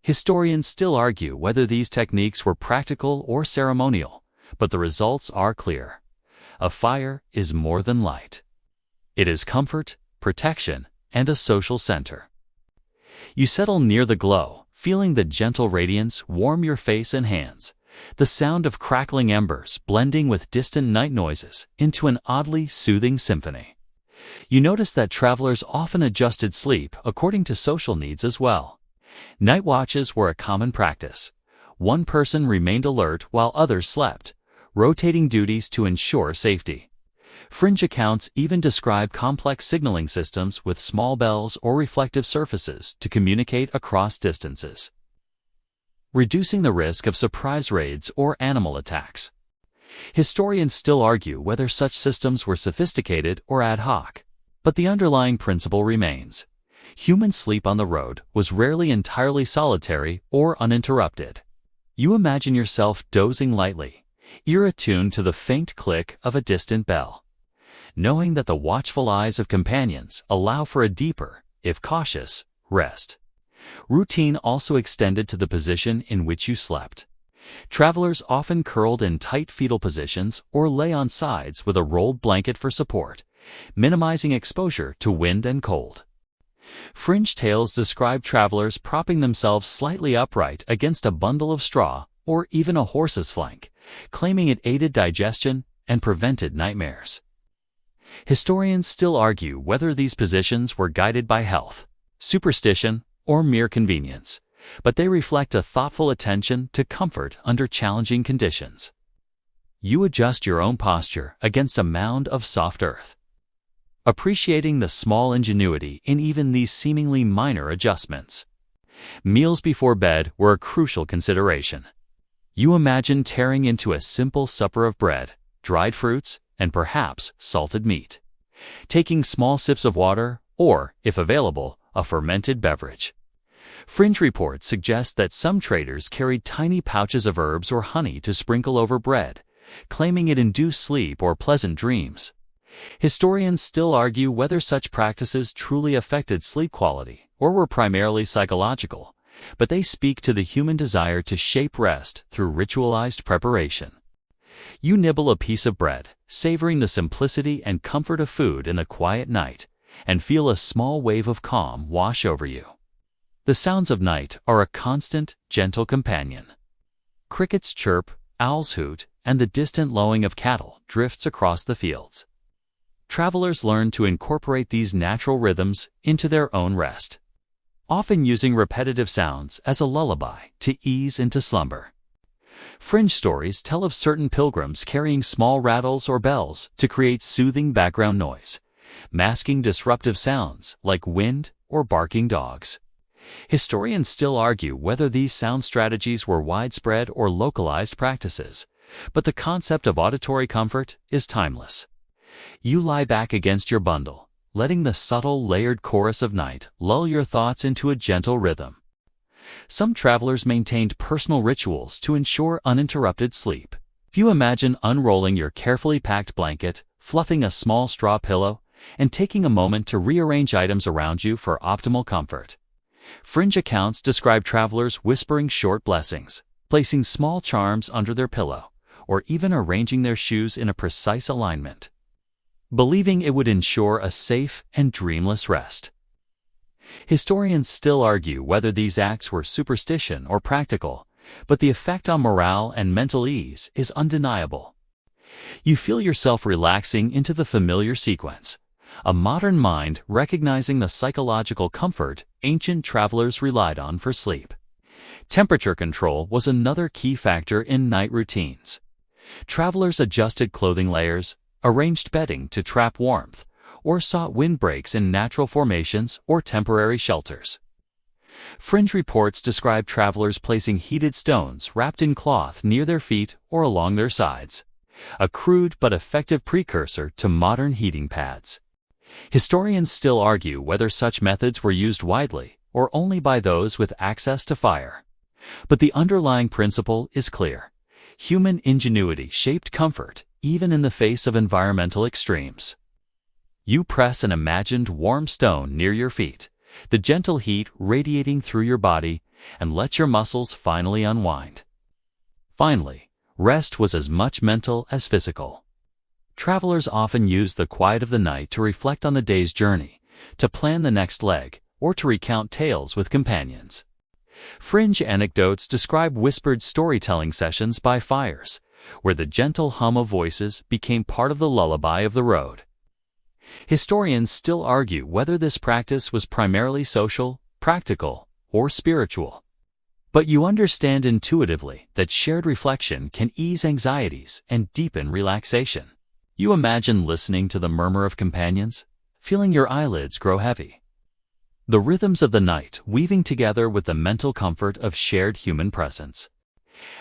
S1: Historians still argue whether these techniques were practical or ceremonial, but the results are clear. A fire is more than light. It is comfort, protection, and a social center. You settle near the glow, feeling the gentle radiance warm your face and hands, the sound of crackling embers blending with distant night noises into an oddly soothing symphony. You notice that travelers often adjusted sleep according to social needs as well. Night watches were a common practice. One person remained alert while others slept, rotating duties to ensure safety. Fringe accounts even describe complex signaling systems with small bells or reflective surfaces to communicate across distances, reducing the risk of surprise raids or animal attacks. Historians still argue whether such systems were sophisticated or ad hoc, but the underlying principle remains. Human sleep on the road was rarely entirely solitary or uninterrupted. You imagine yourself dozing lightly, ear attuned to the faint click of a distant bell, knowing that the watchful eyes of companions allow for a deeper, if cautious, rest. Routine also extended to the position in which you slept. Travelers often curled in tight fetal positions or lay on sides with a rolled blanket for support, minimizing exposure to wind and cold. Fringe tales describe travelers propping themselves slightly upright against a bundle of straw or even a horse's flank, claiming it aided digestion and prevented nightmares. Historians still argue whether these positions were guided by health, superstition, or mere convenience, but they reflect a thoughtful attention to comfort under challenging conditions. You adjust your own posture against a mound of soft earth, appreciating the small ingenuity in even these seemingly minor adjustments. Meals before bed were a crucial consideration. You imagine tearing into a simple supper of bread, dried fruits, and perhaps salted meat, taking small sips of water or, if available, a fermented beverage. Fringe reports suggest that some traders carried tiny pouches of herbs or honey to sprinkle over bread, claiming it induced sleep or pleasant dreams. Historians still argue whether such practices truly affected sleep quality or were primarily psychological, but they speak to the human desire to shape rest through ritualized preparation. You nibble a piece of bread, savoring the simplicity and comfort of food in the quiet night, and feel a small wave of calm wash over you. The sounds of night are a constant, gentle companion. Crickets chirp, owls hoot, and the distant lowing of cattle drifts across the fields. Travelers learn to incorporate these natural rhythms into their own rest, often using repetitive sounds as a lullaby to ease into slumber. Fringe stories tell of certain pilgrims carrying small rattles or bells to create soothing background noise, masking disruptive sounds like wind or barking dogs. Historians still argue whether these sound strategies were widespread or localized practices, but the concept of auditory comfort is timeless. You lie back against your bundle, letting the subtle, layered chorus of night lull your thoughts into a gentle rhythm. Some travelers maintained personal rituals to ensure uninterrupted sleep. If you imagine unrolling your carefully packed blanket, fluffing a small straw pillow, and taking a moment to rearrange items around you for optimal comfort. Fringe accounts describe travelers whispering short blessings, placing small charms under their pillow, or even arranging their shoes in a precise alignment, believing it would ensure a safe and dreamless rest. Historians still argue whether these acts were superstition or practical, but the effect on morale and mental ease is undeniable. You feel yourself relaxing into the familiar sequence, a modern mind recognizing the psychological comfort ancient travelers relied on for sleep. Temperature control was another key factor in night routines. Travelers adjusted clothing layers, arranged bedding to trap warmth, or sought windbreaks in natural formations or temporary shelters. Fringe reports describe travelers placing heated stones wrapped in cloth near their feet or along their sides, a crude but effective precursor to modern heating pads. Historians still argue whether such methods were used widely or only by those with access to fire. But the underlying principle is clear. Human ingenuity shaped comfort even in the face of environmental extremes. You press an imagined warm stone near your feet, the gentle heat radiating through your body, and let your muscles finally unwind. Finally, rest was as much mental as physical. Travelers often used the quiet of the night to reflect on the day's journey, to plan the next leg, or to recount tales with companions. Fringe anecdotes describe whispered storytelling sessions by fires, where the gentle hum of voices became part of the lullaby of the road. Historians still argue whether this practice was primarily social, practical, or spiritual. But you understand intuitively that shared reflection can ease anxieties and deepen relaxation. You imagine listening to the murmur of companions, feeling your eyelids grow heavy. The rhythms of the night weaving together with the mental comfort of shared human presence.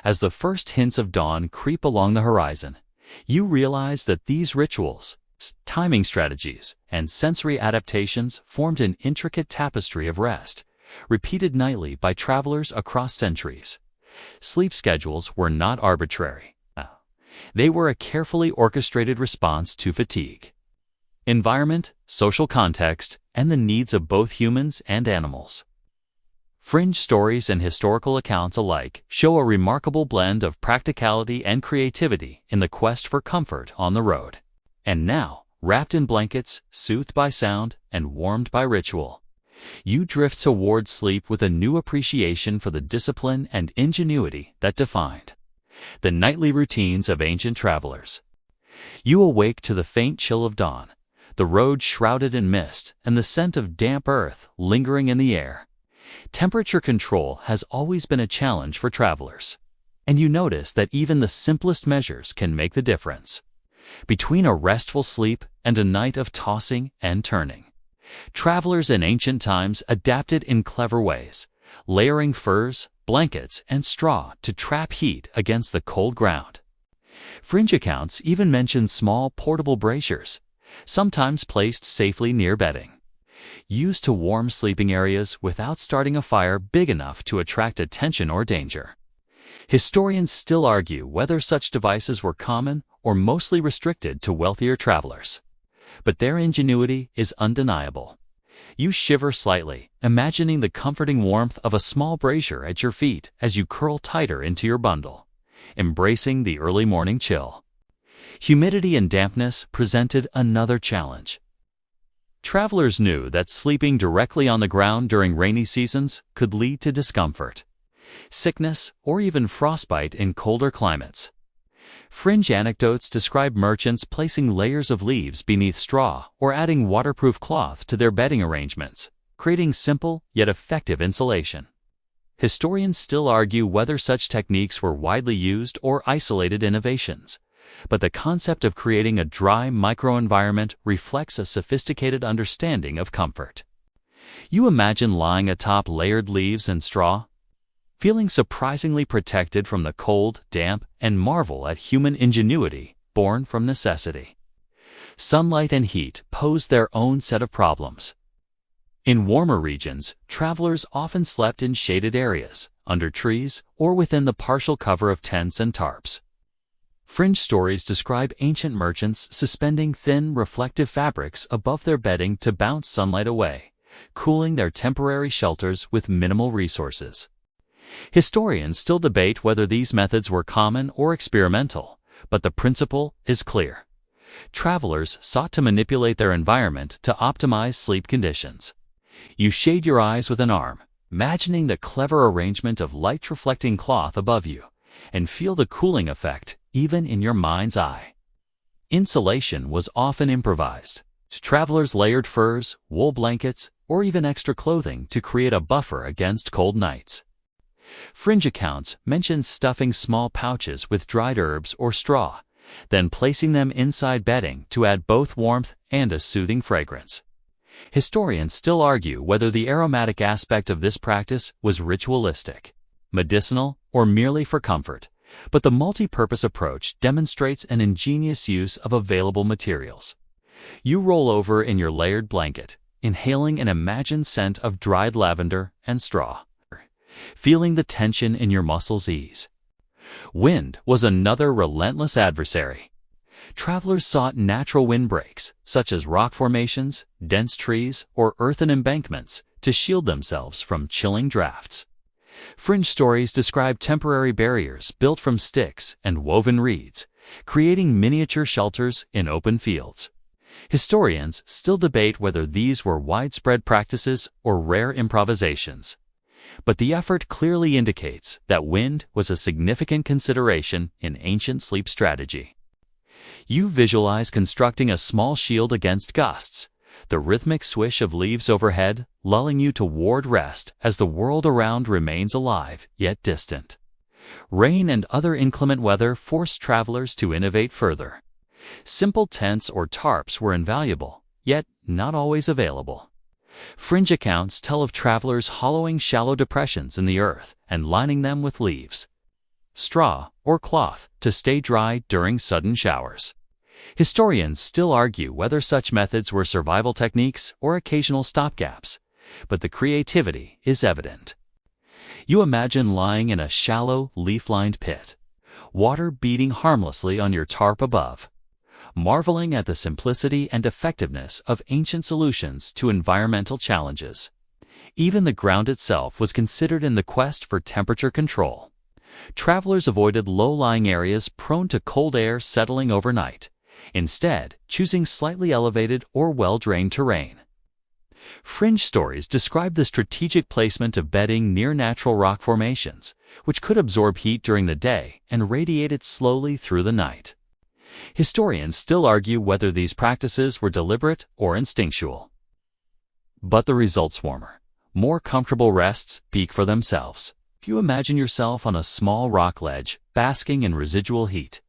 S1: As the first hints of dawn creep along the horizon, you realize that these rituals, timing strategies, and sensory adaptations formed an intricate tapestry of rest, repeated nightly by travelers across centuries. Sleep schedules were not arbitrary. They were a carefully orchestrated response to fatigue, environment, social context, and the needs of both humans and animals. Fringe stories and historical accounts alike show a remarkable blend of practicality and creativity in the quest for comfort on the road. And now, wrapped in blankets, soothed by sound, and warmed by ritual, you drift toward sleep with a new appreciation for the discipline and ingenuity that defined the nightly routines of ancient travelers. You awake to the faint chill of dawn, the road shrouded in mist, and the scent of damp earth lingering in the air. Temperature control has always been a challenge for travelers, and you notice that even the simplest measures can make the difference. Between a restful sleep and a night of tossing and turning, travelers in ancient times adapted in clever ways, layering furs, blankets, and straw to trap heat against the cold ground. Fringe accounts even mention small portable braziers, sometimes placed safely near bedding, used to warm sleeping areas without starting a fire big enough to attract attention or danger. Historians still argue whether such devices were common or mostly restricted to wealthier travelers. But their ingenuity is undeniable. You shiver slightly, imagining the comforting warmth of a small brazier at your feet as you curl tighter into your bundle, embracing the early morning chill. Humidity and dampness presented another challenge. Travelers knew that sleeping directly on the ground during rainy seasons could lead to discomfort, sickness, or even frostbite in colder climates. Fringe anecdotes describe merchants placing layers of leaves beneath straw or adding waterproof cloth to their bedding arrangements, creating simple yet effective insulation. Historians still argue whether such techniques were widely used or isolated innovations, but the concept of creating a dry microenvironment reflects a sophisticated understanding of comfort. You imagine lying atop layered leaves and straw, feeling surprisingly protected from the cold, damp, and marvel at human ingenuity born from necessity. Sunlight and heat pose their own set of problems. In warmer regions, travelers often slept in shaded areas, under trees, or within the partial cover of tents and tarps. Fringe stories describe ancient merchants suspending thin, reflective fabrics above their bedding to bounce sunlight away, cooling their temporary shelters with minimal resources. Historians still debate whether these methods were common or experimental, but the principle is clear. Travelers sought to manipulate their environment to optimize sleep conditions. You shade your eyes with an arm, imagining the clever arrangement of light-reflecting cloth above you, and feel the cooling effect even in your mind's eye. Insulation was often improvised. Travelers layered furs, wool blankets, or even extra clothing to create a buffer against cold nights. Fringe accounts mention stuffing small pouches with dried herbs or straw, then placing them inside bedding to add both warmth and a soothing fragrance. Historians still argue whether the aromatic aspect of this practice was ritualistic, medicinal, or merely for comfort, but the multi-purpose approach demonstrates an ingenious use of available materials. You roll over in your layered blanket, inhaling an imagined scent of dried lavender and straw, feeling the tension in your muscles ease. Wind was another relentless adversary. Travelers sought natural windbreaks, such as rock formations, dense trees, or earthen embankments, to shield themselves from chilling drafts. Fringe stories describe temporary barriers built from sticks and woven reeds, creating miniature shelters in open fields. Historians still debate whether these were widespread practices or rare improvisations, but the effort clearly indicates that wind was a significant consideration in ancient sleep strategy. You visualize constructing a small shield against gusts, the rhythmic swish of leaves overhead lulling you toward rest as the world around remains alive yet distant. Rain and other inclement weather forced travelers to innovate further. Simple tents or tarps were invaluable, yet not always available. Fringe accounts tell of travelers hollowing shallow depressions in the earth and lining them with leaves, straw, or cloth to stay dry during sudden showers. Historians still argue whether such methods were survival techniques or occasional stopgaps, but the creativity is evident. You imagine lying in a shallow, leaf-lined pit, water beating harmlessly on your tarp above, marveling at the simplicity and effectiveness of ancient solutions to environmental challenges. Even the ground itself was considered in the quest for temperature control. Travelers avoided low-lying areas prone to cold air settling overnight, instead choosing slightly elevated or well-drained terrain. Fringe stories describe the strategic placement of bedding near natural rock formations, which could absorb heat during the day and radiate it slowly through the night. Historians still argue whether these practices were deliberate or instinctual. But the results warmer, more comfortable rests speak for themselves. If you imagine yourself on a small rock ledge, basking in residual heat,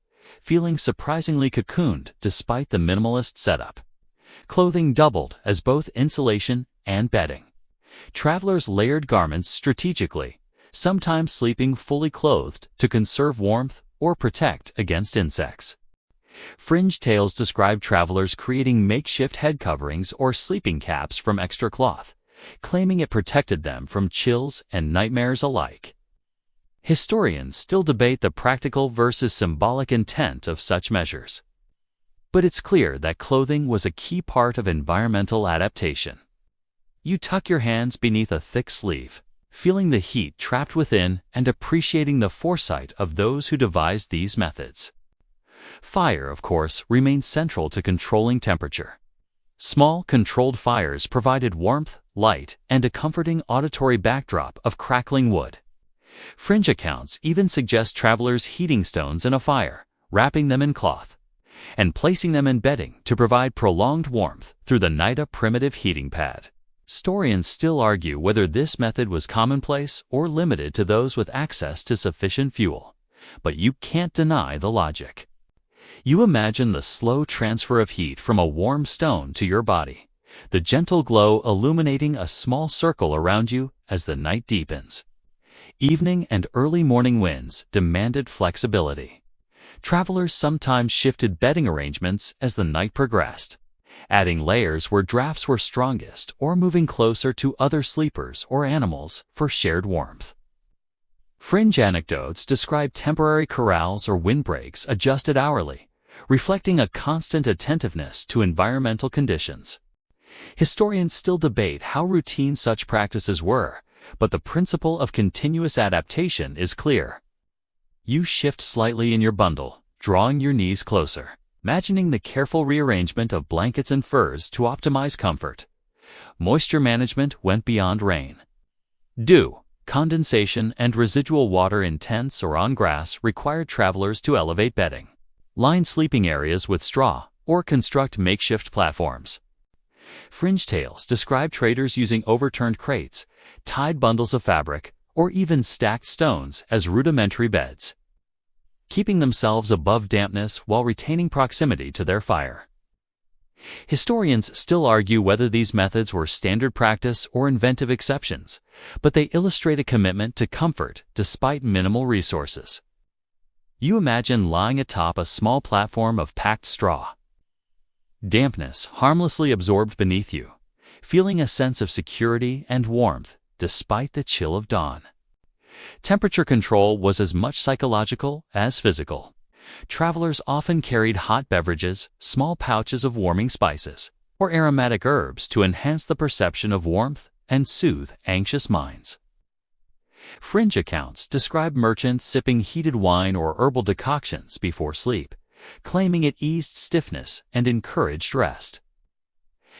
S1: feeling surprisingly cocooned despite the minimalist setup. Clothing doubled as both insulation and bedding. Travelers layered garments strategically, sometimes sleeping fully clothed to conserve warmth or protect against insects. Fringe tales describe travelers creating makeshift head coverings or sleeping caps from extra cloth, claiming it protected them from chills and nightmares alike. Historians still debate the practical versus symbolic intent of such measures. But it's clear that clothing was a key part of environmental adaptation. You tuck your hands beneath a thick sleeve, feeling the heat trapped within and appreciating the foresight of those who devised these methods. Fire, of course, remains central to controlling temperature. Small, controlled fires provided warmth, light, and a comforting auditory backdrop of crackling wood. Fringe accounts even suggest travelers heating stones in a fire, wrapping them in cloth, and placing them in bedding to provide prolonged warmth through the night. A primitive heating pad. Historians still argue whether this method was commonplace or limited to those with access to sufficient fuel, but you can't deny the logic. You imagine the slow transfer of heat from a warm stone to your body, the gentle glow illuminating a small circle around you as the night deepens. Evening and early morning winds demanded flexibility. Travelers sometimes shifted bedding arrangements as the night progressed, adding layers where drafts were strongest or moving closer to other sleepers or animals for shared warmth. Fringe anecdotes describe temporary corrals or windbreaks adjusted hourly, reflecting a constant attentiveness to environmental conditions. Historians still debate how routine such practices were, but the principle of continuous adaptation is clear. You shift slightly in your bundle, drawing your knees closer, imagining the careful rearrangement of blankets and furs to optimize comfort. Moisture management went beyond rain. Dew, condensation, and residual water in tents or on grass required travelers to elevate bedding, line sleeping areas with straw, or construct makeshift platforms. Fringe tales describe traders using overturned crates, tied bundles of fabric, or even stacked stones as rudimentary beds, keeping themselves above dampness while retaining proximity to their fire. Historians still argue whether these methods were standard practice or inventive exceptions, but they illustrate a commitment to comfort despite minimal resources. You imagine lying atop a small platform of packed straw, dampness harmlessly absorbed beneath you, feeling a sense of security and warmth despite the chill of dawn. Temperature control was as much psychological as physical. Travelers often carried hot beverages, small pouches of warming spices, or aromatic herbs to enhance the perception of warmth and soothe anxious minds. Fringe accounts describe merchants sipping heated wine or herbal decoctions before sleep, claiming it eased stiffness and encouraged rest.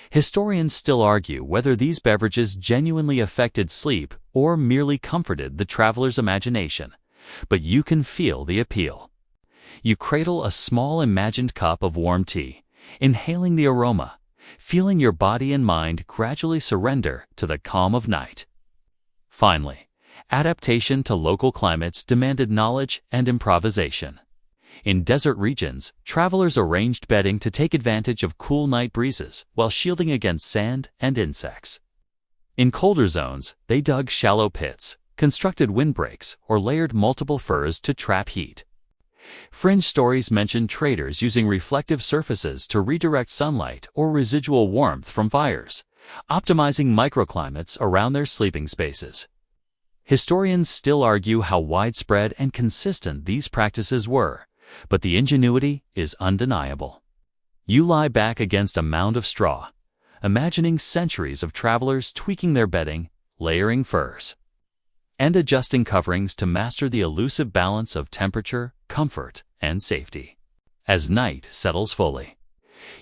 S1: Historians still argue whether these beverages genuinely affected sleep or merely comforted the traveler's imagination, but you can feel the appeal. You cradle a small imagined cup of warm tea, inhaling the aroma, feeling your body and mind gradually surrender to the calm of night. Finally, adaptation to local climates demanded knowledge and improvisation. In desert regions, travelers arranged bedding to take advantage of cool night breezes while shielding against sand and insects. In colder zones, they dug shallow pits, constructed windbreaks, or layered multiple furs to trap heat. Fringe stories mention traders using reflective surfaces to redirect sunlight or residual warmth from fires, optimizing microclimates around their sleeping spaces. Historians still argue how widespread and consistent these practices were, but the ingenuity is undeniable. You lie back against a mound of straw, imagining centuries of travelers tweaking their bedding, layering furs, and adjusting coverings to master the elusive balance of temperature, comfort, and safety. As night settles fully,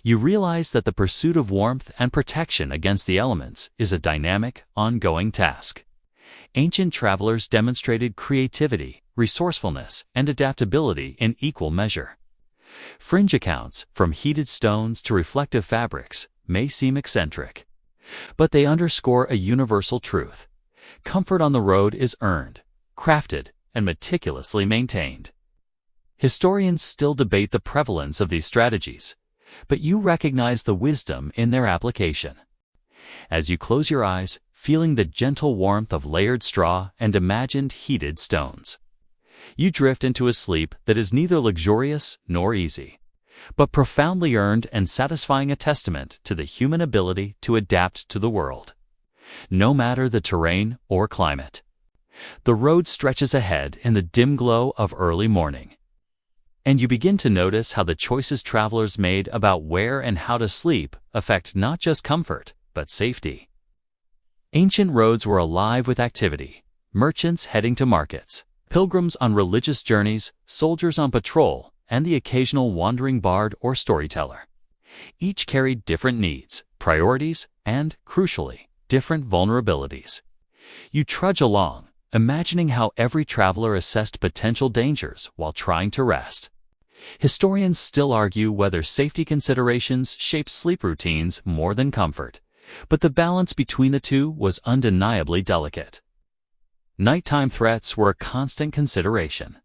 S1: you realize that the pursuit of warmth and protection against the elements is a dynamic, ongoing task. Ancient travelers demonstrated creativity, resourcefulness, and adaptability in equal measure. Fringe accounts, from heated stones to reflective fabrics, may seem eccentric, but they underscore a universal truth. Comfort on the road is earned, crafted, and meticulously maintained. Historians still debate the prevalence of these strategies, but you recognize the wisdom in their application. As you close your eyes, feeling the gentle warmth of layered straw and imagined heated stones, you drift into a sleep that is neither luxurious nor easy, but profoundly earned and satisfying, a testament to the human ability to adapt to the world, no matter the terrain or climate. The road stretches ahead in the dim glow of early morning, and you begin to notice how the choices travelers made about where and how to sleep affect not just comfort, but safety. Ancient roads were alive with activity: merchants heading to markets, pilgrims on religious journeys, soldiers on patrol, and the occasional wandering bard or storyteller. Each carried different needs, priorities, and, crucially, different vulnerabilities. You trudge along, imagining how every traveler assessed potential dangers while trying to rest. Historians still argue whether safety considerations shaped sleep routines more than comfort, but the balance between the two was undeniably delicate. Nighttime threats were a constant consideration.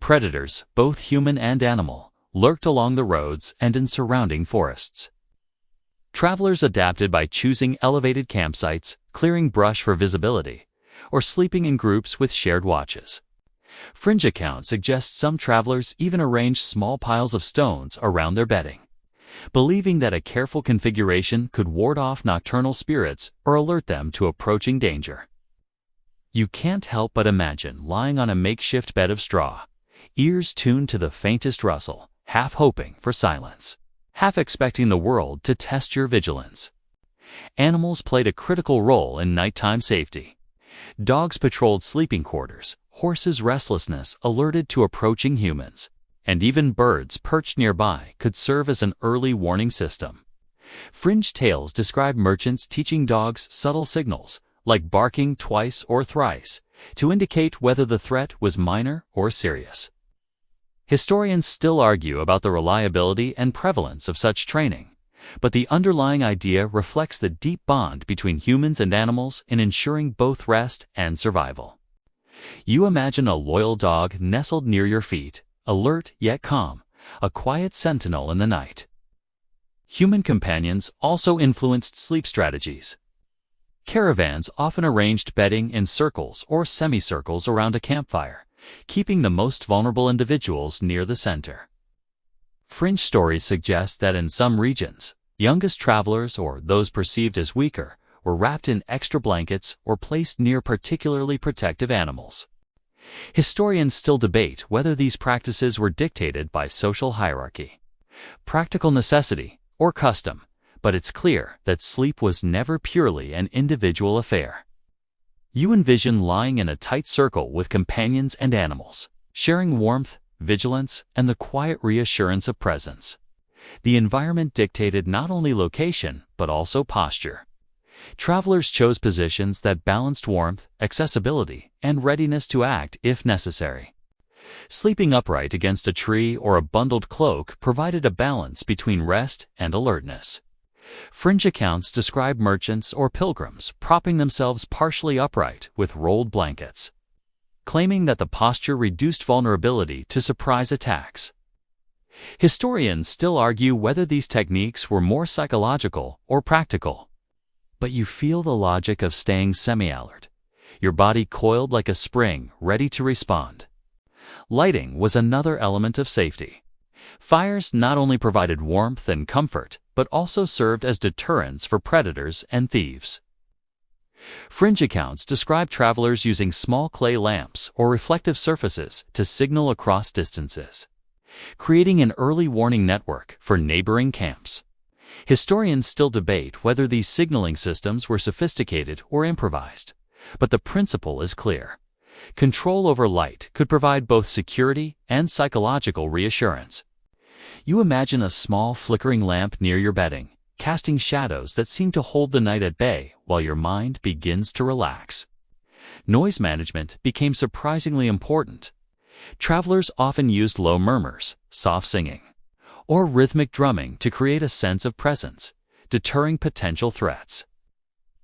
S1: Predators, both human and animal, lurked along the roads and in surrounding forests. Travelers adapted by choosing elevated campsites, clearing brush for visibility, or sleeping in groups with shared watches. Fringe accounts suggest some travelers even arranged small piles of stones around their bedding, believing that a careful configuration could ward off nocturnal spirits or alert them to approaching danger. You can't help but imagine lying on a makeshift bed of straw, ears tuned to the faintest rustle, half hoping for silence, half expecting the world to test your vigilance. Animals played a critical role in nighttime safety. Dogs patrolled sleeping quarters, horses' restlessness alerted to approaching humans, and even birds perched nearby could serve as an early warning system. Fringe tales describe merchants teaching dogs subtle signals, like barking twice or thrice, to indicate whether the threat was minor or serious. Historians still argue about the reliability and prevalence of such training, but the underlying idea reflects the deep bond between humans and animals in ensuring both rest and survival. You imagine a loyal dog nestled near your feet, alert yet calm, a quiet sentinel in the night. Human companions also influenced sleep strategies. Caravans often arranged bedding in circles or semicircles around a campfire, keeping the most vulnerable individuals near the center. Fringe stories suggest that in some regions, youngest travelers or those perceived as weaker were wrapped in extra blankets or placed near particularly protective animals. Historians still debate whether these practices were dictated by social hierarchy, practical necessity, or custom, but it's clear that sleep was never purely an individual affair. You envision lying in a tight circle with companions and animals, sharing warmth, vigilance, and the quiet reassurance of presence. The environment dictated not only location, but also posture. Travelers chose positions that balanced warmth, accessibility, and readiness to act if necessary. Sleeping upright against a tree or a bundled cloak provided a balance between rest and alertness. Fringe accounts describe merchants or pilgrims propping themselves partially upright with rolled blankets, claiming that the posture reduced vulnerability to surprise attacks. Historians still argue whether these techniques were more psychological or practical. But you feel the logic of staying semi-alert, your body coiled like a spring, ready to respond. Lighting was another element of safety. Fires not only provided warmth and comfort, but also served as deterrents for predators and thieves. Fringe accounts describe travelers using small clay lamps or reflective surfaces to signal across distances, creating an early warning network for neighboring camps. Historians still debate whether these signaling systems were sophisticated or improvised, but the principle is clear. Control over light could provide both security and psychological reassurance. You imagine a small flickering lamp near your bedding, casting shadows that seem to hold the night at bay while your mind begins to relax. Noise management became surprisingly important. Travelers often used low murmurs, soft singing, or rhythmic drumming to create a sense of presence, deterring potential threats.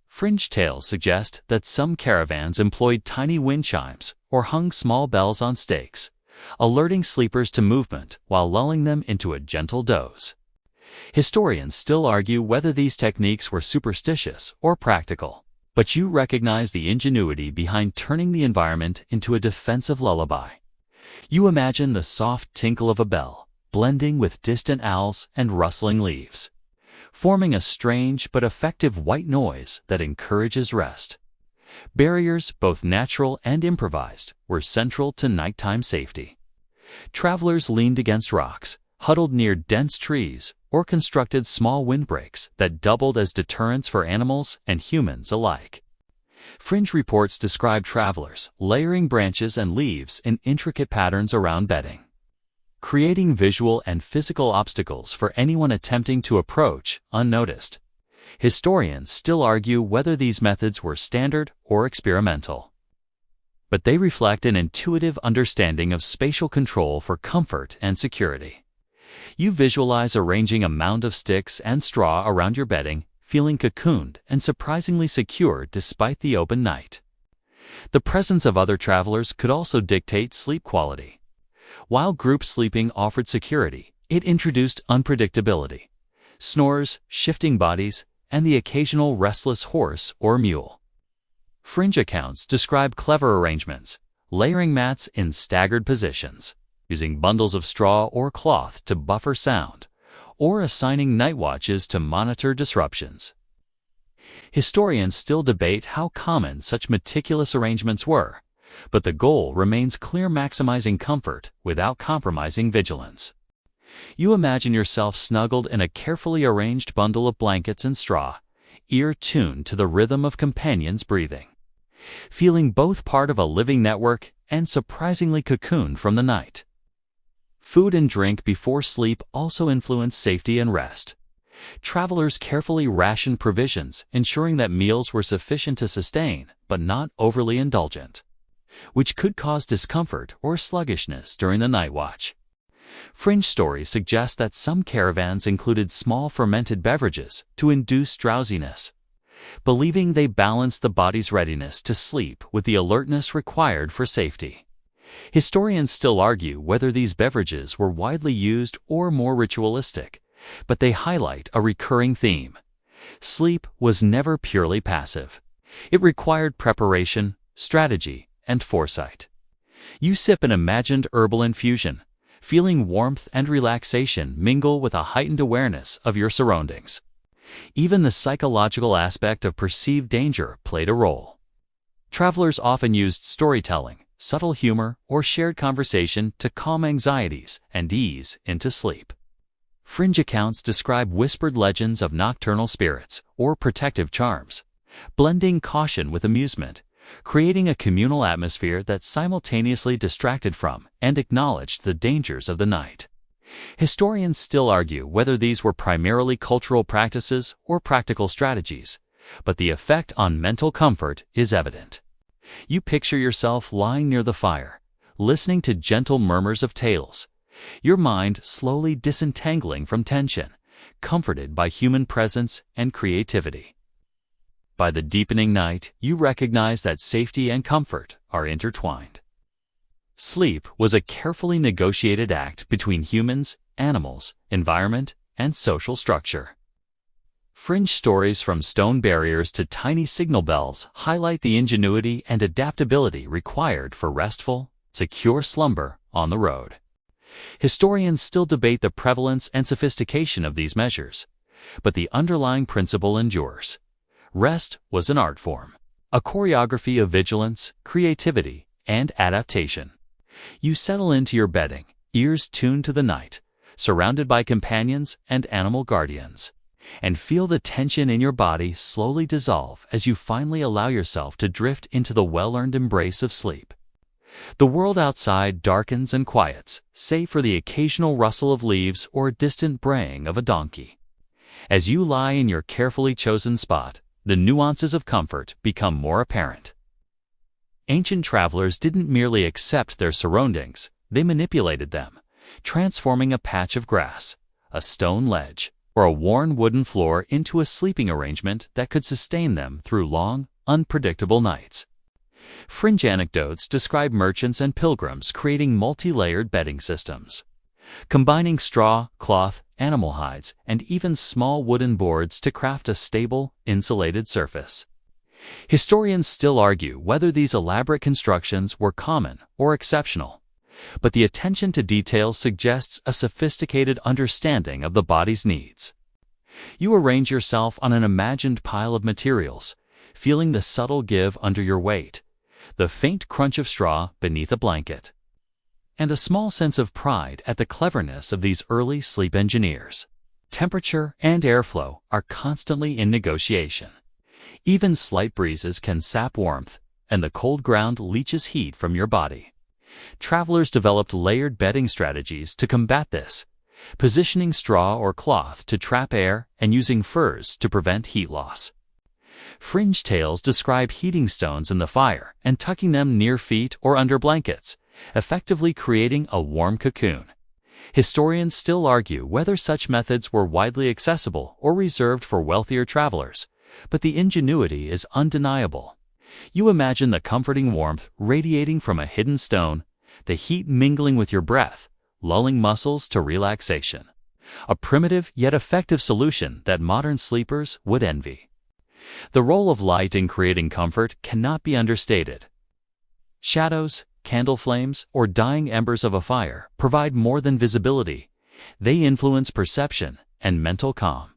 S1: Fringe tales suggest that some caravans employed tiny wind chimes or hung small bells on stakes, alerting sleepers to movement while lulling them into a gentle doze. Historians still argue whether these techniques were superstitious or practical, but you recognize the ingenuity behind turning the environment into a defensive lullaby. You imagine the soft tinkle of a bell, blending with distant owls and rustling leaves, forming a strange but effective white noise that encourages rest. Barriers, both natural and improvised, were central to nighttime safety. Travelers leaned against rocks, huddled near dense trees, or constructed small windbreaks that doubled as deterrents for animals and humans alike. Fringe reports describe travelers layering branches and leaves in intricate patterns around bedding, creating visual and physical obstacles for anyone attempting to approach unnoticed. Historians still argue whether these methods were standard or experimental, but they reflect an intuitive understanding of spatial control for comfort and security. You visualize arranging a mound of sticks and straw around your bedding, feeling cocooned and surprisingly secure despite the open night. The presence of other travelers could also dictate sleep quality. While group sleeping offered security, It introduced unpredictability, snores, shifting bodies, and the occasional restless horse or mule. Fringe accounts describe clever arrangements, layering mats in staggered positions, using bundles of straw or cloth to buffer sound, or assigning night watches to monitor disruptions. Historians still debate how common such meticulous arrangements were, but the goal remains clear: maximizing comfort without compromising vigilance. You imagine yourself snuggled in a carefully arranged bundle of blankets and straw, ear tuned to the rhythm of companions' breathing, feeling both part of a living network and surprisingly cocooned from the night. Food and drink before sleep also influence safety and rest. Travelers carefully rationed provisions, ensuring that meals were sufficient to sustain, but not overly indulgent, which could cause discomfort or sluggishness during the night watch. Fringe stories suggest that some caravans included small fermented beverages to induce drowsiness, believing they balanced the body's readiness to sleep with the alertness required for safety. Historians still argue whether these beverages were widely used or more ritualistic, but they highlight a recurring theme. Sleep was never purely passive. It required preparation, strategy, and foresight. You sip an imagined herbal infusion, feeling warmth and relaxation mingle with a heightened awareness of your surroundings. Even the psychological aspect of perceived danger played a role. Travelers often used storytelling, subtle humor, or shared conversation to calm anxieties and ease into sleep. Fringe accounts describe whispered legends of nocturnal spirits or protective charms, blending caution with amusement, creating a communal atmosphere that simultaneously distracted from and acknowledged the dangers of the night. Historians still argue whether these were primarily cultural practices or practical strategies, but the effect on mental comfort is evident. You picture yourself lying near the fire, listening to gentle murmurs of tales, your mind slowly disentangling from tension, comforted by human presence and creativity. By the deepening night, you recognize that safety and comfort are intertwined. Sleep was a carefully negotiated act between humans, animals, environment, and social structure. Fringe stories from stone barriers to tiny signal bells highlight the ingenuity and adaptability required for restful, secure slumber on the road. Historians still debate the prevalence and sophistication of these measures, but the underlying principle endures. Rest was an art form, a choreography of vigilance, creativity, and adaptation. You settle into your bedding, ears tuned to the night, surrounded by companions and animal guardians, and feel the tension in your body slowly dissolve as you finally allow yourself to drift into the well-earned embrace of sleep. The world outside darkens and quiets, save for the occasional rustle of leaves or distant braying of a donkey. As you lie in your carefully chosen spot, the nuances of comfort become more apparent. Ancient travelers didn't merely accept their surroundings, they manipulated them, transforming a patch of grass, a stone ledge, or a worn wooden floor into a sleeping arrangement that could sustain them through long, unpredictable nights. Fringe anecdotes describe merchants and pilgrims creating multi-layered bedding systems, combining straw, cloth, animal hides, and even small wooden boards to craft a stable, insulated surface. Historians still argue whether these elaborate constructions were common or exceptional, but the attention to detail suggests a sophisticated understanding of the body's needs. You arrange yourself on an imagined pile of materials, feeling the subtle give under your weight, the faint crunch of straw beneath a blanket, and a small sense of pride at the cleverness of these early sleep engineers. Temperature and airflow are constantly in negotiation. Even slight breezes can sap warmth, and the cold ground leaches heat from your body. Travelers developed layered bedding strategies to combat this, positioning straw or cloth to trap air and using furs to prevent heat loss. Fringe tales describe heating stones in the fire and tucking them near feet or under blankets, effectively creating a warm cocoon. Historians still argue whether such methods were widely accessible or reserved for wealthier travelers, but the ingenuity is undeniable. You imagine the comforting warmth radiating from a hidden stone, the heat mingling with your breath, lulling muscles to relaxation. A primitive yet effective solution that modern sleepers would envy. The role of light in creating comfort cannot be understated. Shadows, candle flames, or dying embers of a fire provide more than visibility. They influence perception and mental calm.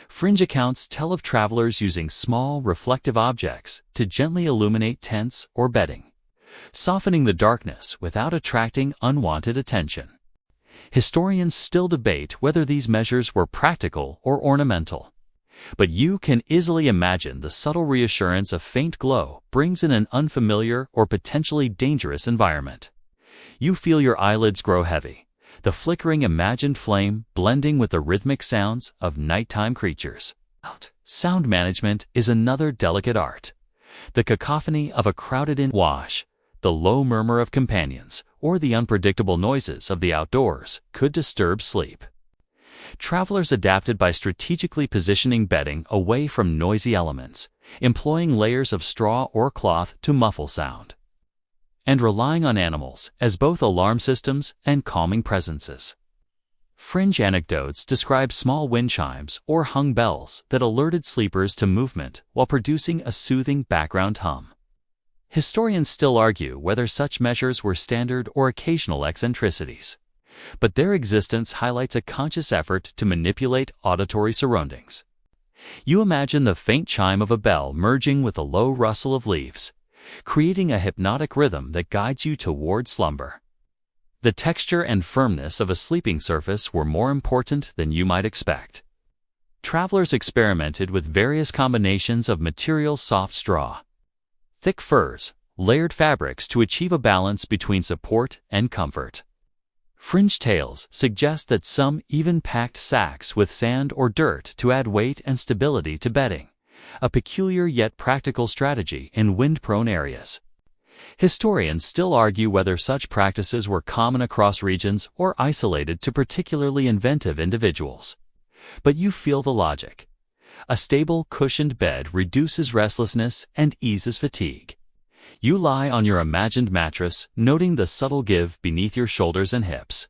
S1: Fringe accounts tell of travelers using small, reflective objects to gently illuminate tents or bedding, softening the darkness without attracting unwanted attention. Historians still debate whether these measures were practical or ornamental. But you can easily imagine the subtle reassurance a faint glow brings in an unfamiliar or potentially dangerous environment. You feel your eyelids grow heavy, the flickering imagined flame blending with the rhythmic sounds of nighttime creatures. Sound management is another delicate art. The cacophony of a crowded-in wash, the low murmur of companions, or the unpredictable noises of the outdoors could disturb sleep. Travelers adapted by strategically positioning bedding away from noisy elements, employing layers of straw or cloth to muffle sound, and relying on animals as both alarm systems and calming presences. Fringe anecdotes describe small wind chimes or hung bells that alerted sleepers to movement while producing a soothing background hum. Historians still argue whether such measures were standard or occasional eccentricities, but their existence highlights a conscious effort to manipulate auditory surroundings. You imagine the faint chime of a bell merging with the low rustle of leaves, creating a hypnotic rhythm that guides you toward slumber. The texture and firmness of a sleeping surface were more important than you might expect. Travelers experimented with various combinations of materials: soft straw, thick furs, layered fabrics to achieve a balance between support and comfort. Fringe tales suggest that some even packed sacks with sand or dirt to add weight and stability to bedding, a peculiar yet practical strategy in wind-prone areas. Historians still argue whether such practices were common across regions or isolated to particularly inventive individuals. But you feel the logic. A stable, cushioned bed reduces restlessness and eases fatigue. You lie on your imagined mattress, noting the subtle give beneath your shoulders and hips,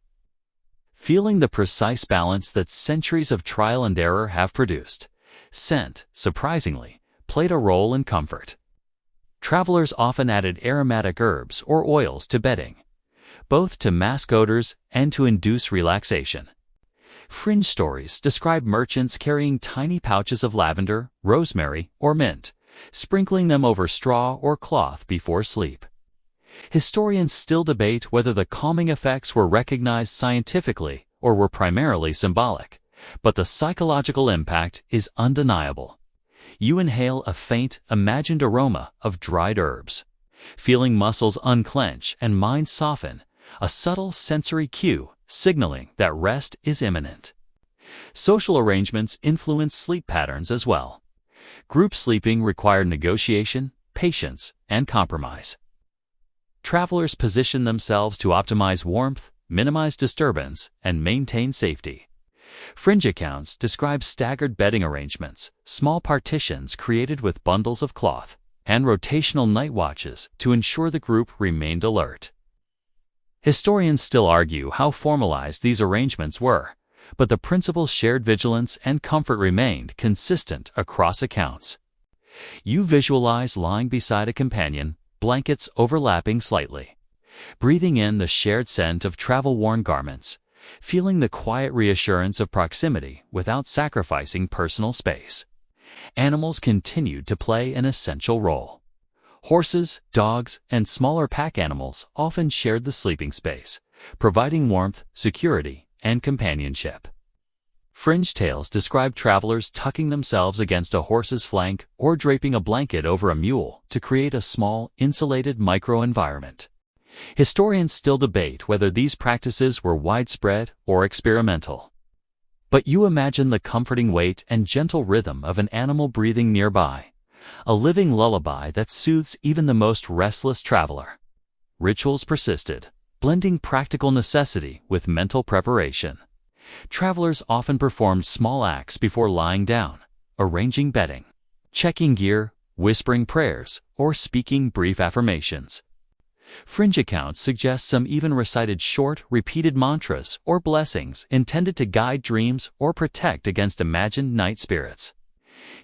S1: feeling the precise balance that centuries of trial and error have produced. Scent, surprisingly, played a role in comfort. Travelers often added aromatic herbs or oils to bedding, both to mask odors and to induce relaxation. Fringe stories describe merchants carrying tiny pouches of lavender, rosemary, or mint, sprinkling them over straw or cloth before sleep. Historians still debate whether the calming effects were recognized scientifically or were primarily symbolic, but the psychological impact is undeniable. You inhale a faint, imagined aroma of dried herbs, feeling muscles unclench and mind soften, a subtle sensory cue signaling that rest is imminent. Social arrangements influence sleep patterns as well. Group sleeping required negotiation, patience, and compromise. Travelers position themselves to optimize warmth, minimize disturbance, and maintain safety. Fringe accounts describe staggered bedding arrangements, small partitions created with bundles of cloth, and rotational night watches to ensure the group remained alert. Historians still argue how formalized these arrangements were, but the principles shared vigilance and comfort remained consistent across accounts. You visualize lying beside a companion, blankets overlapping slightly, breathing in the shared scent of travel-worn garments, feeling the quiet reassurance of proximity without sacrificing personal space. Animals continued to play an essential role. Horses, dogs, and smaller pack animals often shared the sleeping space, providing warmth, security, and companionship. Fringe tales describe travelers tucking themselves against a horse's flank or draping a blanket over a mule to create a small, insulated microenvironment. Historians still debate whether these practices were widespread or experimental. But you imagine the comforting weight and gentle rhythm of an animal breathing nearby, a living lullaby that soothes even the most restless traveler. Rituals persisted, blending practical necessity with mental preparation. Travelers often performed small acts before lying down, arranging bedding, checking gear, whispering prayers, or speaking brief affirmations. Fringe accounts suggest some even recited short, repeated mantras or blessings intended to guide dreams or protect against imagined night spirits.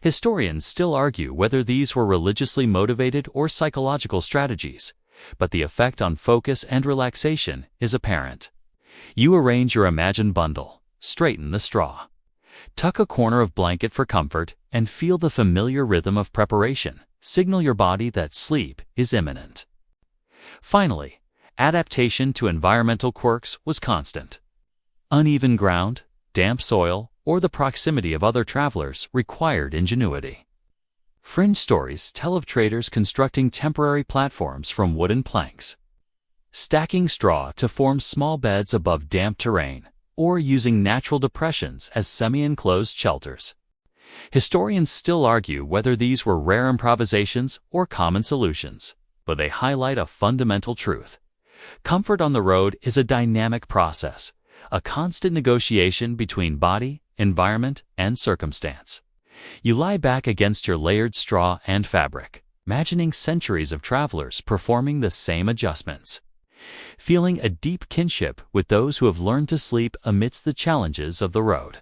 S1: Historians still argue whether these were religiously motivated or psychological strategies, but the effect on focus and relaxation is apparent. You arrange your imagined bundle, straighten the straw, tuck a corner of blanket for comfort, and feel the familiar rhythm of preparation. Signal your body that sleep is imminent. Finally, adaptation to environmental quirks was constant. Uneven ground, damp soil, or the proximity of other travelers required ingenuity. Fringe stories tell of traders constructing temporary platforms from wooden planks, stacking straw to form small beds above damp terrain, or using natural depressions as semi-enclosed shelters. Historians still argue whether these were rare improvisations or common solutions, but they highlight a fundamental truth. Comfort on the road is a dynamic process, a constant negotiation between body, environment, and circumstance. You lie back against your layered straw and fabric, imagining centuries of travelers performing the same adjustments, feeling a deep kinship with those who have learned to sleep amidst the challenges of the road.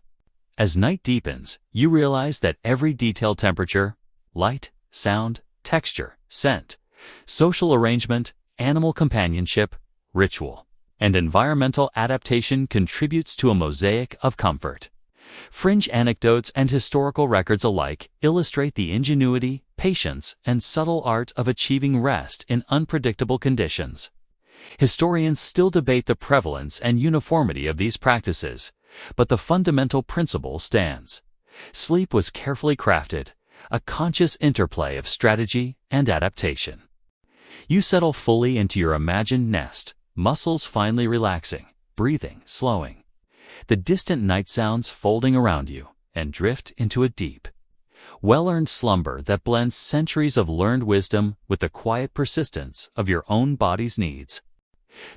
S1: As night deepens, you realize that every detailed temperature, light, sound, texture, scent, social arrangement, animal companionship, ritual, and environmental adaptation contributes to a mosaic of comfort. Fringe anecdotes and historical records alike illustrate the ingenuity, patience, and subtle art of achieving rest in unpredictable conditions. Historians still debate the prevalence and uniformity of these practices, but the fundamental principle stands. Sleep was carefully crafted, a conscious interplay of strategy and adaptation. You settle fully into your imagined nest, muscles finely relaxing, breathing slowing, the distant night sounds folding around you, and drift into a deep, well-earned slumber that blends centuries of learned wisdom with the quiet persistence of your own body's needs.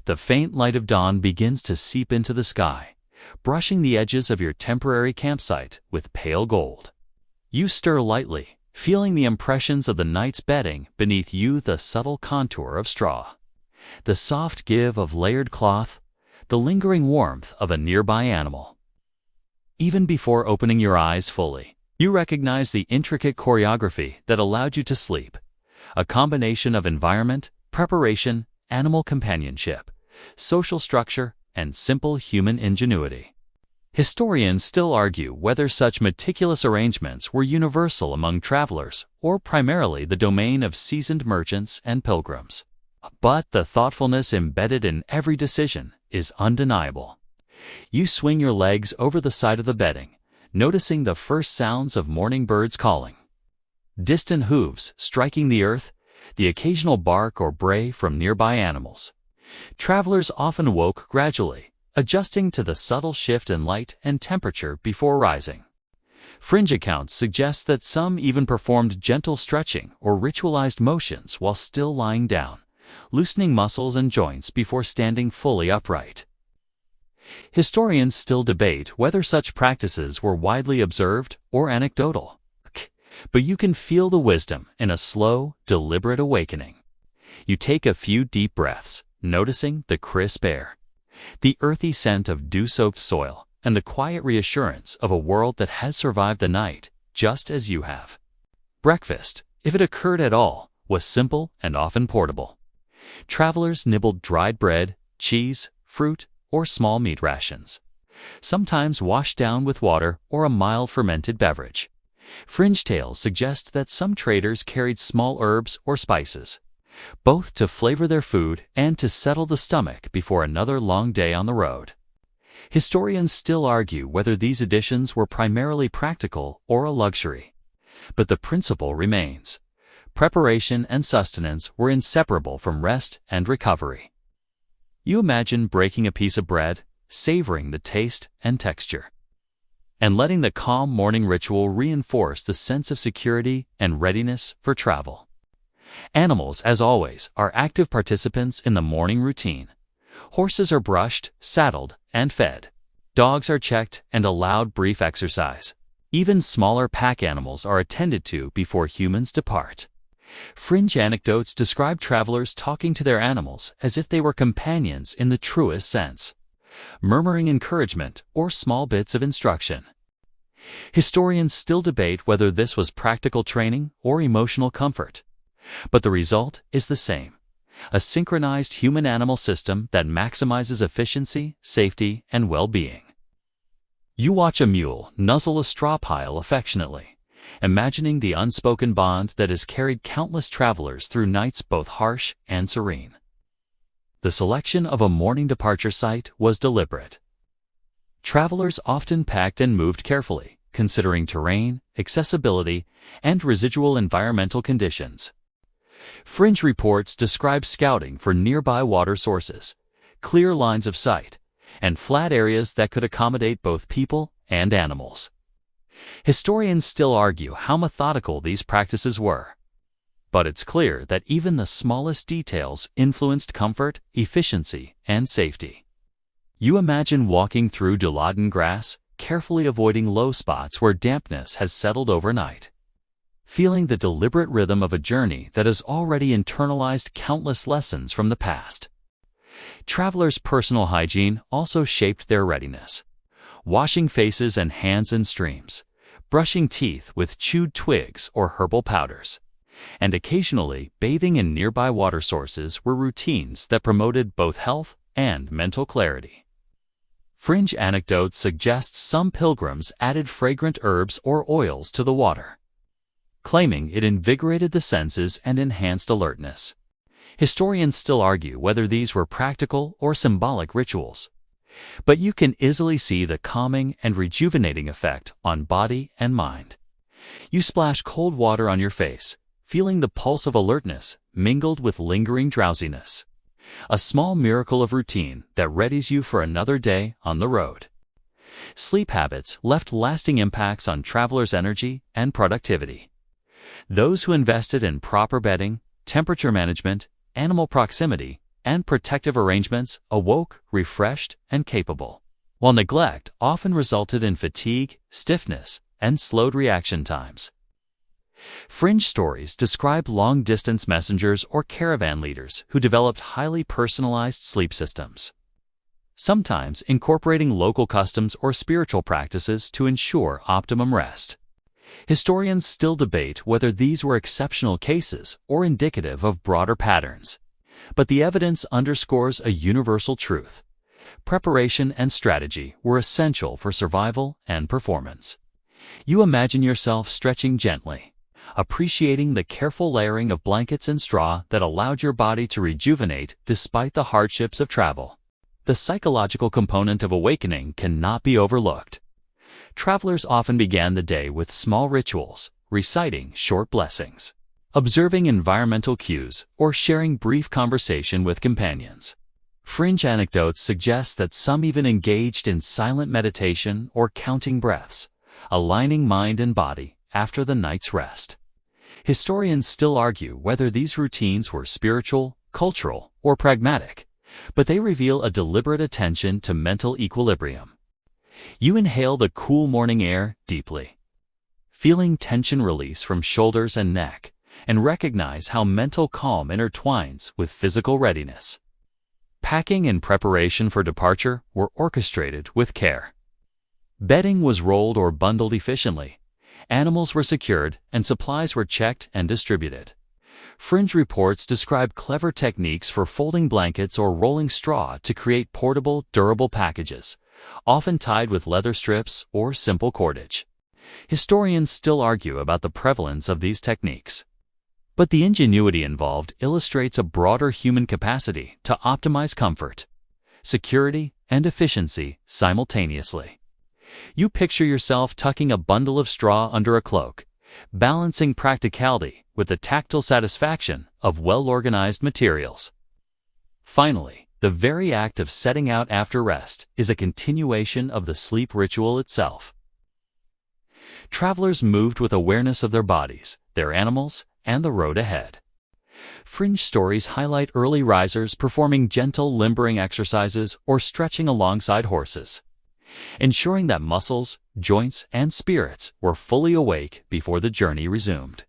S1: The faint light of dawn begins to seep into the sky, brushing the edges of your temporary campsite with pale gold. You stir lightly, feeling the impressions of the night's bedding beneath you, the subtle contour of straw, the soft give of layered cloth, the lingering warmth of a nearby animal. Even before opening your eyes fully, you recognize the intricate choreography that allowed you to sleep, a combination of environment, preparation, animal companionship, social structure, and simple human ingenuity. Historians still argue whether such meticulous arrangements were universal among travelers or primarily the domain of seasoned merchants and pilgrims. But the thoughtfulness embedded in every decision is undeniable. You swing your legs over the side of the bedding, noticing the first sounds of morning birds calling, distant hooves striking the earth, the occasional bark or bray from nearby animals. Travelers often woke gradually, adjusting to the subtle shift in light and temperature before rising. Fringe accounts suggest that some even performed gentle stretching or ritualized motions while still lying down, loosening muscles and joints before standing fully upright. Historians still debate whether such practices were widely observed or anecdotal, but you can feel the wisdom in a slow, deliberate awakening. You take a few deep breaths, noticing the crisp air, the earthy scent of dew-soaked soil, and the quiet reassurance of a world that has survived the night just as you have. Breakfast, if it occurred at all, was simple and often portable. Travelers nibbled dried bread, cheese, fruit, or small meat rations, sometimes washed down with water or a mild fermented beverage. Fringe tales suggest that some traders carried small herbs or spices, both to flavor their food and to settle the stomach before another long day on the road. Historians still argue whether these additions were primarily practical or a luxury, but the principle remains. Preparation and sustenance were inseparable from rest and recovery. You imagine breaking a piece of bread, savoring the taste and texture, and letting the calm morning ritual reinforce the sense of security and readiness for travel. Animals, as always, are active participants in the morning routine. Horses are brushed, saddled, and fed. Dogs are checked and allowed brief exercise. Even smaller pack animals are attended to before humans depart. Fringe anecdotes describe travelers talking to their animals as if they were companions in the truest sense, murmuring encouragement or small bits of instruction. Historians still debate whether this was practical training or emotional comfort, but the result is the same: a synchronized human-animal system that maximizes efficiency, safety, and well-being. You watch a mule nuzzle a straw pile affectionately, imagining the unspoken bond that has carried countless travelers through nights both harsh and serene. The selection of a morning departure site was deliberate. Travelers often packed and moved carefully, considering terrain, accessibility, and residual environmental conditions. Fringe reports describe scouting for nearby water sources, clear lines of sight, and flat areas that could accommodate both people and animals. Historians still argue how methodical these practices were, but it's clear that even the smallest details influenced comfort, efficiency, and safety. You imagine walking through Duladen grass, carefully avoiding low spots where dampness has settled overnight, feeling the deliberate rhythm of a journey that has already internalized countless lessons from the past. Travelers' personal hygiene also shaped their readiness. Washing faces and hands in streams, brushing teeth with chewed twigs or herbal powders, and occasionally bathing in nearby water sources were routines that promoted both health and mental clarity. Fringe anecdotes suggest some pilgrims added fragrant herbs or oils to the water, claiming it invigorated the senses and enhanced alertness. Historians still argue whether these were practical or symbolic rituals, but you can easily see the calming and rejuvenating effect on body and mind. You splash cold water on your face, feeling the pulse of alertness mingled with lingering drowsiness. A small miracle of routine that readies you for another day on the road. Sleep habits left lasting impacts on travelers' energy and productivity. Those who invested in proper bedding, temperature management, animal proximity, and protective arrangements awoke refreshed and capable, while neglect often resulted in fatigue, stiffness, and slowed reaction times. Fringe stories describe long-distance messengers or caravan leaders who developed highly personalized sleep systems, sometimes incorporating local customs or spiritual practices to ensure optimum rest. Historians still debate whether these were exceptional cases or indicative of broader patterns, but the evidence underscores a universal truth: preparation and strategy were essential for survival and performance. You imagine yourself stretching gently, appreciating the careful layering of blankets and straw that allowed your body to rejuvenate despite the hardships of travel. The psychological component of awakening cannot be overlooked. Travelers often began the day with small rituals, reciting short blessings, observing environmental cues, or sharing brief conversation with companions. Fringe anecdotes suggest that some even engaged in silent meditation or counting breaths, aligning mind and body after the night's rest. Historians still argue whether these routines were spiritual, cultural, or pragmatic, but they reveal a deliberate attention to mental equilibrium. You inhale the cool morning air deeply, feeling tension release from shoulders and neck, and recognize how mental calm intertwines with physical readiness. Packing and preparation for departure were orchestrated with care. Bedding was rolled or bundled efficiently, animals were secured, and supplies were checked and distributed. Fringe reports describe clever techniques for folding blankets or rolling straw to create portable, durable packages, often tied with leather strips or simple cordage. Historians still argue about the prevalence of these techniques, but the ingenuity involved illustrates a broader human capacity to optimize comfort, security, and efficiency simultaneously. You picture yourself tucking a bundle of straw under a cloak, balancing practicality with the tactile satisfaction of well-organized materials. Finally, the very act of setting out after rest is a continuation of the sleep ritual itself. Travelers moved with awareness of their bodies, their animals, and the road ahead. Fringe stories highlight early risers performing gentle limbering exercises or stretching alongside horses, ensuring that muscles, joints, and spirits were fully awake before the journey resumed.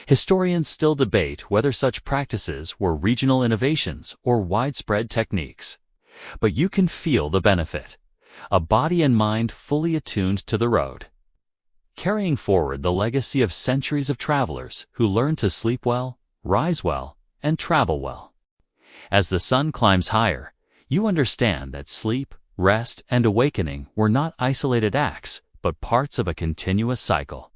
S1: Historians still debate whether such practices were regional innovations or widespread techniques. But you can feel the benefit: a body and mind fully attuned to the road, carrying forward the legacy of centuries of travelers who learned to sleep well, rise well, and travel well. As the sun climbs higher, you understand that sleep, rest, and awakening were not isolated acts, but parts of a continuous cycle.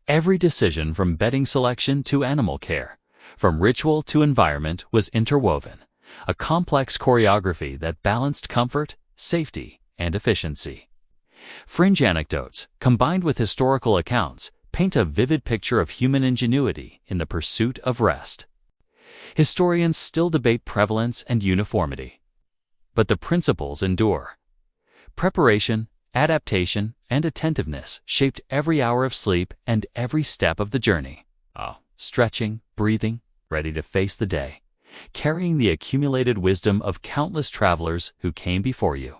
S1: Every decision from bedding selection to animal care, from ritual to environment, was interwoven, a complex choreography that balanced comfort, safety, and efficiency. Fringe anecdotes, combined with historical accounts, paint a vivid picture of human ingenuity in the pursuit of rest. Historians still debate prevalence and uniformity, but the principles endure. Preparation, adaptation, and attentiveness shaped every hour of sleep and every step of the journey. Stretching, breathing, ready to face the day, carrying the accumulated wisdom of countless travelers who came before you.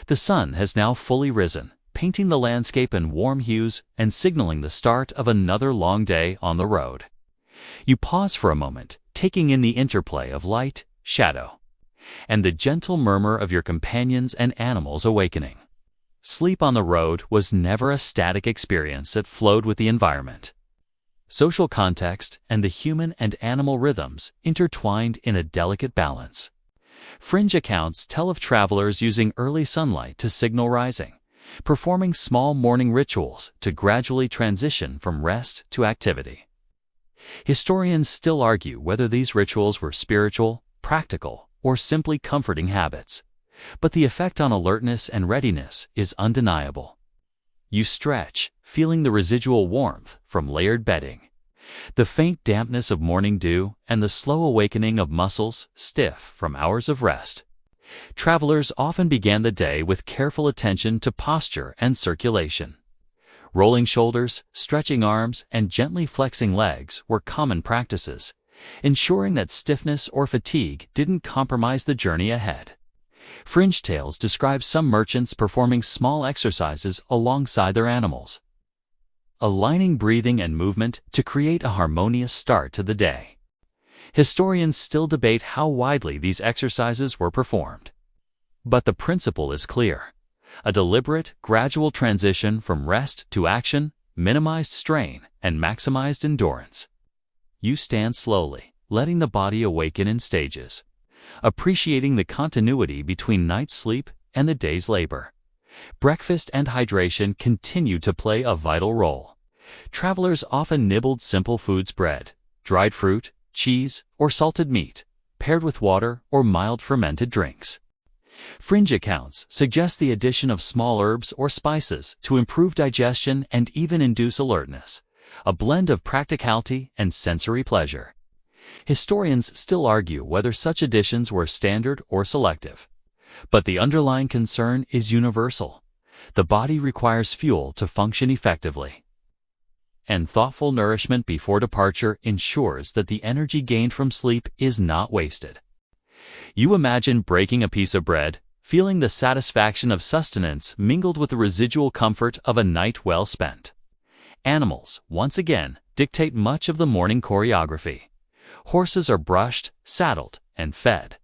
S1: The sun has now fully risen, painting the landscape in warm hues and signaling the start of another long day on the road. You pause for a moment, taking in the interplay of light, shadow, and the gentle murmur of your companions and animals awakening. Sleep on the road was never a static experience. It flowed with the environment. Social context and the human and animal rhythms intertwined in a delicate balance. Fringe accounts tell of travelers using early sunlight to signal rising, performing small morning rituals to gradually transition from rest to activity. Historians still argue whether these rituals were spiritual, practical, or simply comforting habits, but the effect on alertness and readiness is undeniable. You stretch, feeling the residual warmth from layered bedding, the faint dampness of morning dew, and the slow awakening of muscles stiff from hours of rest. Travelers often began the day with careful attention to posture and circulation. Rolling shoulders, stretching arms, and gently flexing legs were common practices, ensuring that stiffness or fatigue didn't compromise the journey ahead. Fringe tales describe some merchants performing small exercises alongside their animals, aligning breathing and movement to create a harmonious start to the day. Historians still debate how widely these exercises were performed, but the principle is clear: a deliberate, gradual transition from rest to action, minimized strain, and maximized endurance. You stand slowly, letting the body awaken in stages, appreciating the continuity between night's sleep and the day's labor. Breakfast and hydration continue to play a vital role. Travelers often nibbled simple foods: bread, dried fruit, cheese, or salted meat, paired with water or mild fermented drinks. Fringe accounts suggest the addition of small herbs or spices to improve digestion and even induce alertness, a blend of practicality and sensory pleasure. Historians still argue whether such additions were standard or selective, but the underlying concern is universal: the body requires fuel to function effectively, and thoughtful nourishment before departure ensures that the energy gained from sleep is not wasted. You imagine breaking a piece of bread, feeling the satisfaction of sustenance mingled with the residual comfort of a night well spent. Animals, once again, dictate much of the morning choreography. Horses are brushed, saddled, and fed.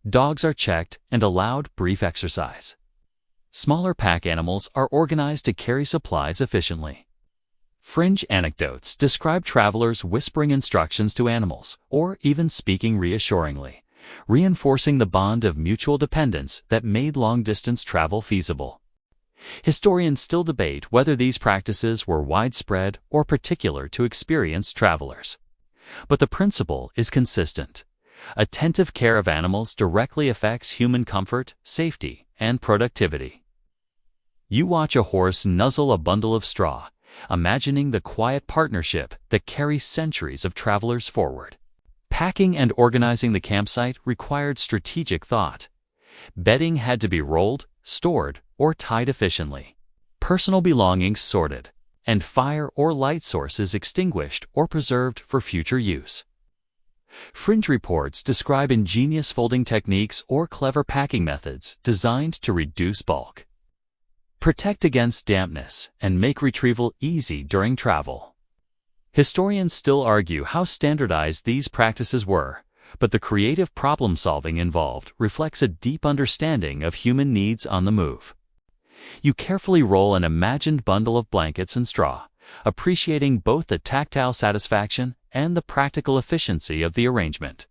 S1: Dogs are checked and allowed brief exercise. Smaller pack animals are organized to carry supplies efficiently. Fringe anecdotes describe travelers whispering instructions to animals, or even speaking reassuringly, reinforcing the bond of mutual dependence that made long-distance travel feasible. Historians still debate whether these practices were widespread or particular to experienced travelers, but the principle is consistent. Attentive care of animals directly affects human comfort, safety, and productivity. You watch a horse nuzzle a bundle of straw, imagining the quiet partnership that carries centuries of travelers forward. Packing and organizing the campsite required strategic thought. Bedding had to be rolled, stored, or tied efficiently, personal belongings sorted, and fire or light sources extinguished or preserved for future use. Fringe reports describe ingenious folding techniques or clever packing methods designed to reduce bulk, protect against dampness, and make retrieval easy during travel. Historians still argue how standardized these practices were, but the creative problem-solving involved reflects a deep understanding of human needs on the move. You carefully roll an imagined bundle of blankets and straw, appreciating both the tactile satisfaction and the practical efficiency of the arrangement.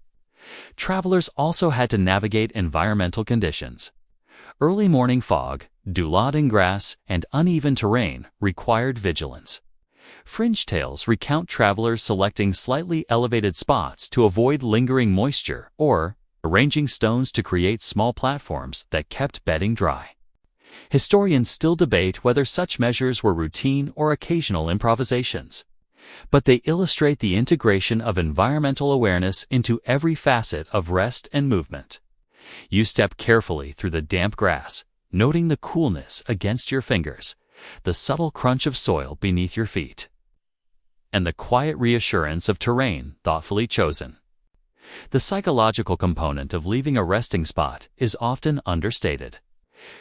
S1: Travelers also had to navigate environmental conditions. Early morning fog, dew-laden grass, and uneven terrain required vigilance. Fringe tales recount travelers selecting slightly elevated spots to avoid lingering moisture or arranging stones to create small platforms that kept bedding dry. Historians still debate whether such measures were routine or occasional improvisations, but they illustrate the integration of environmental awareness into every facet of rest and movement. You step carefully through the damp grass, noting the coolness against your fingers, the subtle crunch of soil beneath your feet, and the quiet reassurance of terrain thoughtfully chosen. The psychological component of leaving a resting spot is often understated.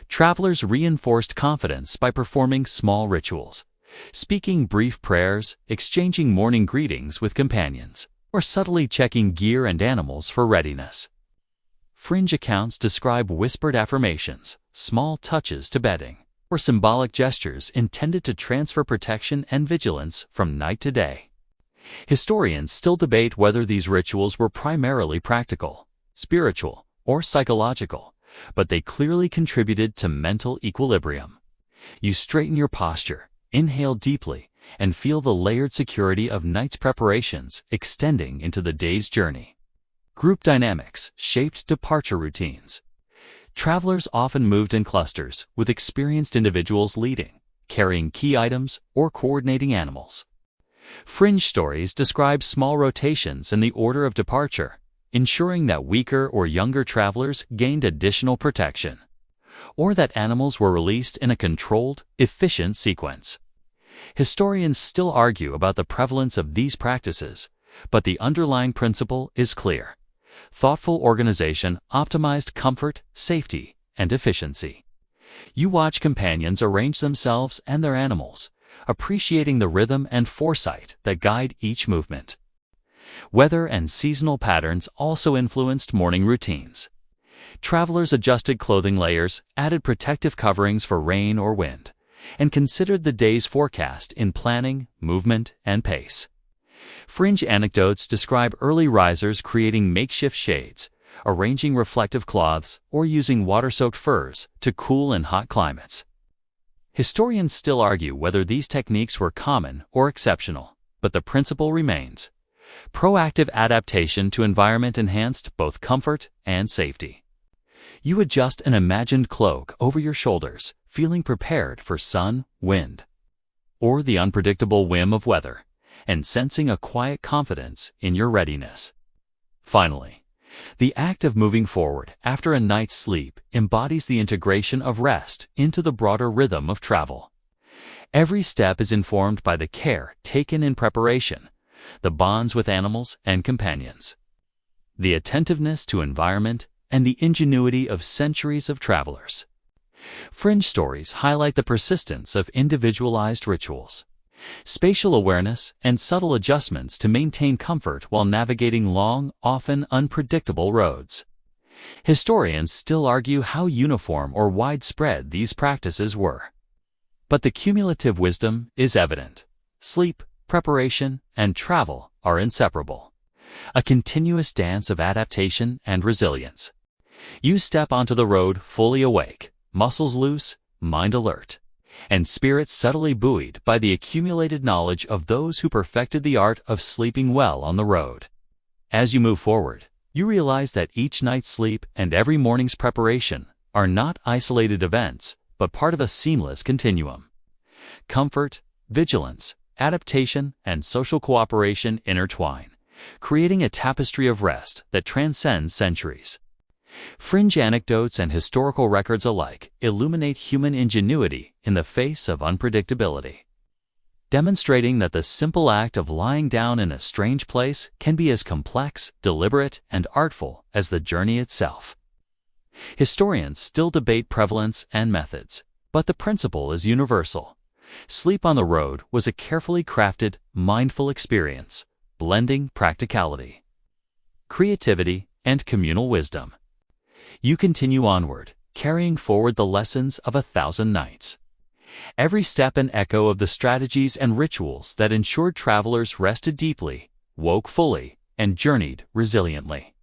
S1: Travelers reinforced confidence by performing small rituals, speaking brief prayers, exchanging morning greetings with companions, or subtly checking gear and animals for readiness. Fringe accounts describe whispered affirmations, small touches to bedding, or symbolic gestures intended to transfer protection and vigilance from night to day. Historians still debate whether these rituals were primarily practical, spiritual, or psychological, but they clearly contributed to mental equilibrium. You straighten your posture, inhale deeply, and feel the layered security of night's preparations extending into the day's journey. Group dynamics shaped departure routines. Travelers often moved in clusters, with experienced individuals leading, carrying key items, or coordinating animals. Fringe stories describe small rotations in the order of departure, ensuring that weaker or younger travelers gained additional protection, or that animals were released in a controlled, efficient sequence. Historians still argue about the prevalence of these practices, but the underlying principle is clear. Thoughtful organization optimized comfort, safety, and efficiency. You watch companions arrange themselves and their animals, appreciating the rhythm and foresight that guide each movement. Weather and seasonal patterns also influenced morning routines. Travelers adjusted clothing layers, added protective coverings for rain or wind, and considered the day's forecast in planning, movement, and pace. Fringe anecdotes describe early risers creating makeshift shades, arranging reflective cloths, or using water-soaked furs to cool in hot climates. Historians still argue whether these techniques were common or exceptional, but the principle remains. Proactive adaptation to environment enhanced both comfort and safety. You adjust an imagined cloak over your shoulders, feeling prepared for sun, wind, or the unpredictable whim of weather, and sensing a quiet confidence in your readiness. Finally, the act of moving forward after a night's sleep embodies the integration of rest into the broader rhythm of travel. Every step is informed by the care taken in preparation, the bonds with animals and companions, the attentiveness to environment, and the ingenuity of centuries of travelers. Fringe stories highlight the persistence of individualized rituals, spatial awareness, and subtle adjustments to maintain comfort while navigating long, often unpredictable roads. Historians still argue how uniform or widespread these practices were, but the cumulative wisdom is evident. Sleep, preparation, and travel are inseparable, a continuous dance of adaptation and resilience. You step onto the road fully awake, muscles loose, mind alert, and spirit subtly buoyed by the accumulated knowledge of those who perfected the art of sleeping well on the road. As you move forward, you realize that each night's sleep and every morning's preparation are not isolated events, but part of a seamless continuum. Comfort, vigilance, adaptation, and social cooperation intertwine, creating a tapestry of rest that transcends centuries. Fringe anecdotes and historical records alike illuminate human ingenuity in the face of unpredictability, demonstrating that the simple act of lying down in a strange place can be as complex, deliberate, and artful as the journey itself. Historians still debate prevalence and methods, but the principle is universal. Sleep on the road was a carefully crafted, mindful experience, blending practicality, creativity, and communal wisdom. You continue onward, carrying forward the lessons of 1,000 nights. Every step an echo of the strategies and rituals that ensured travelers rested deeply, woke fully, and journeyed resiliently.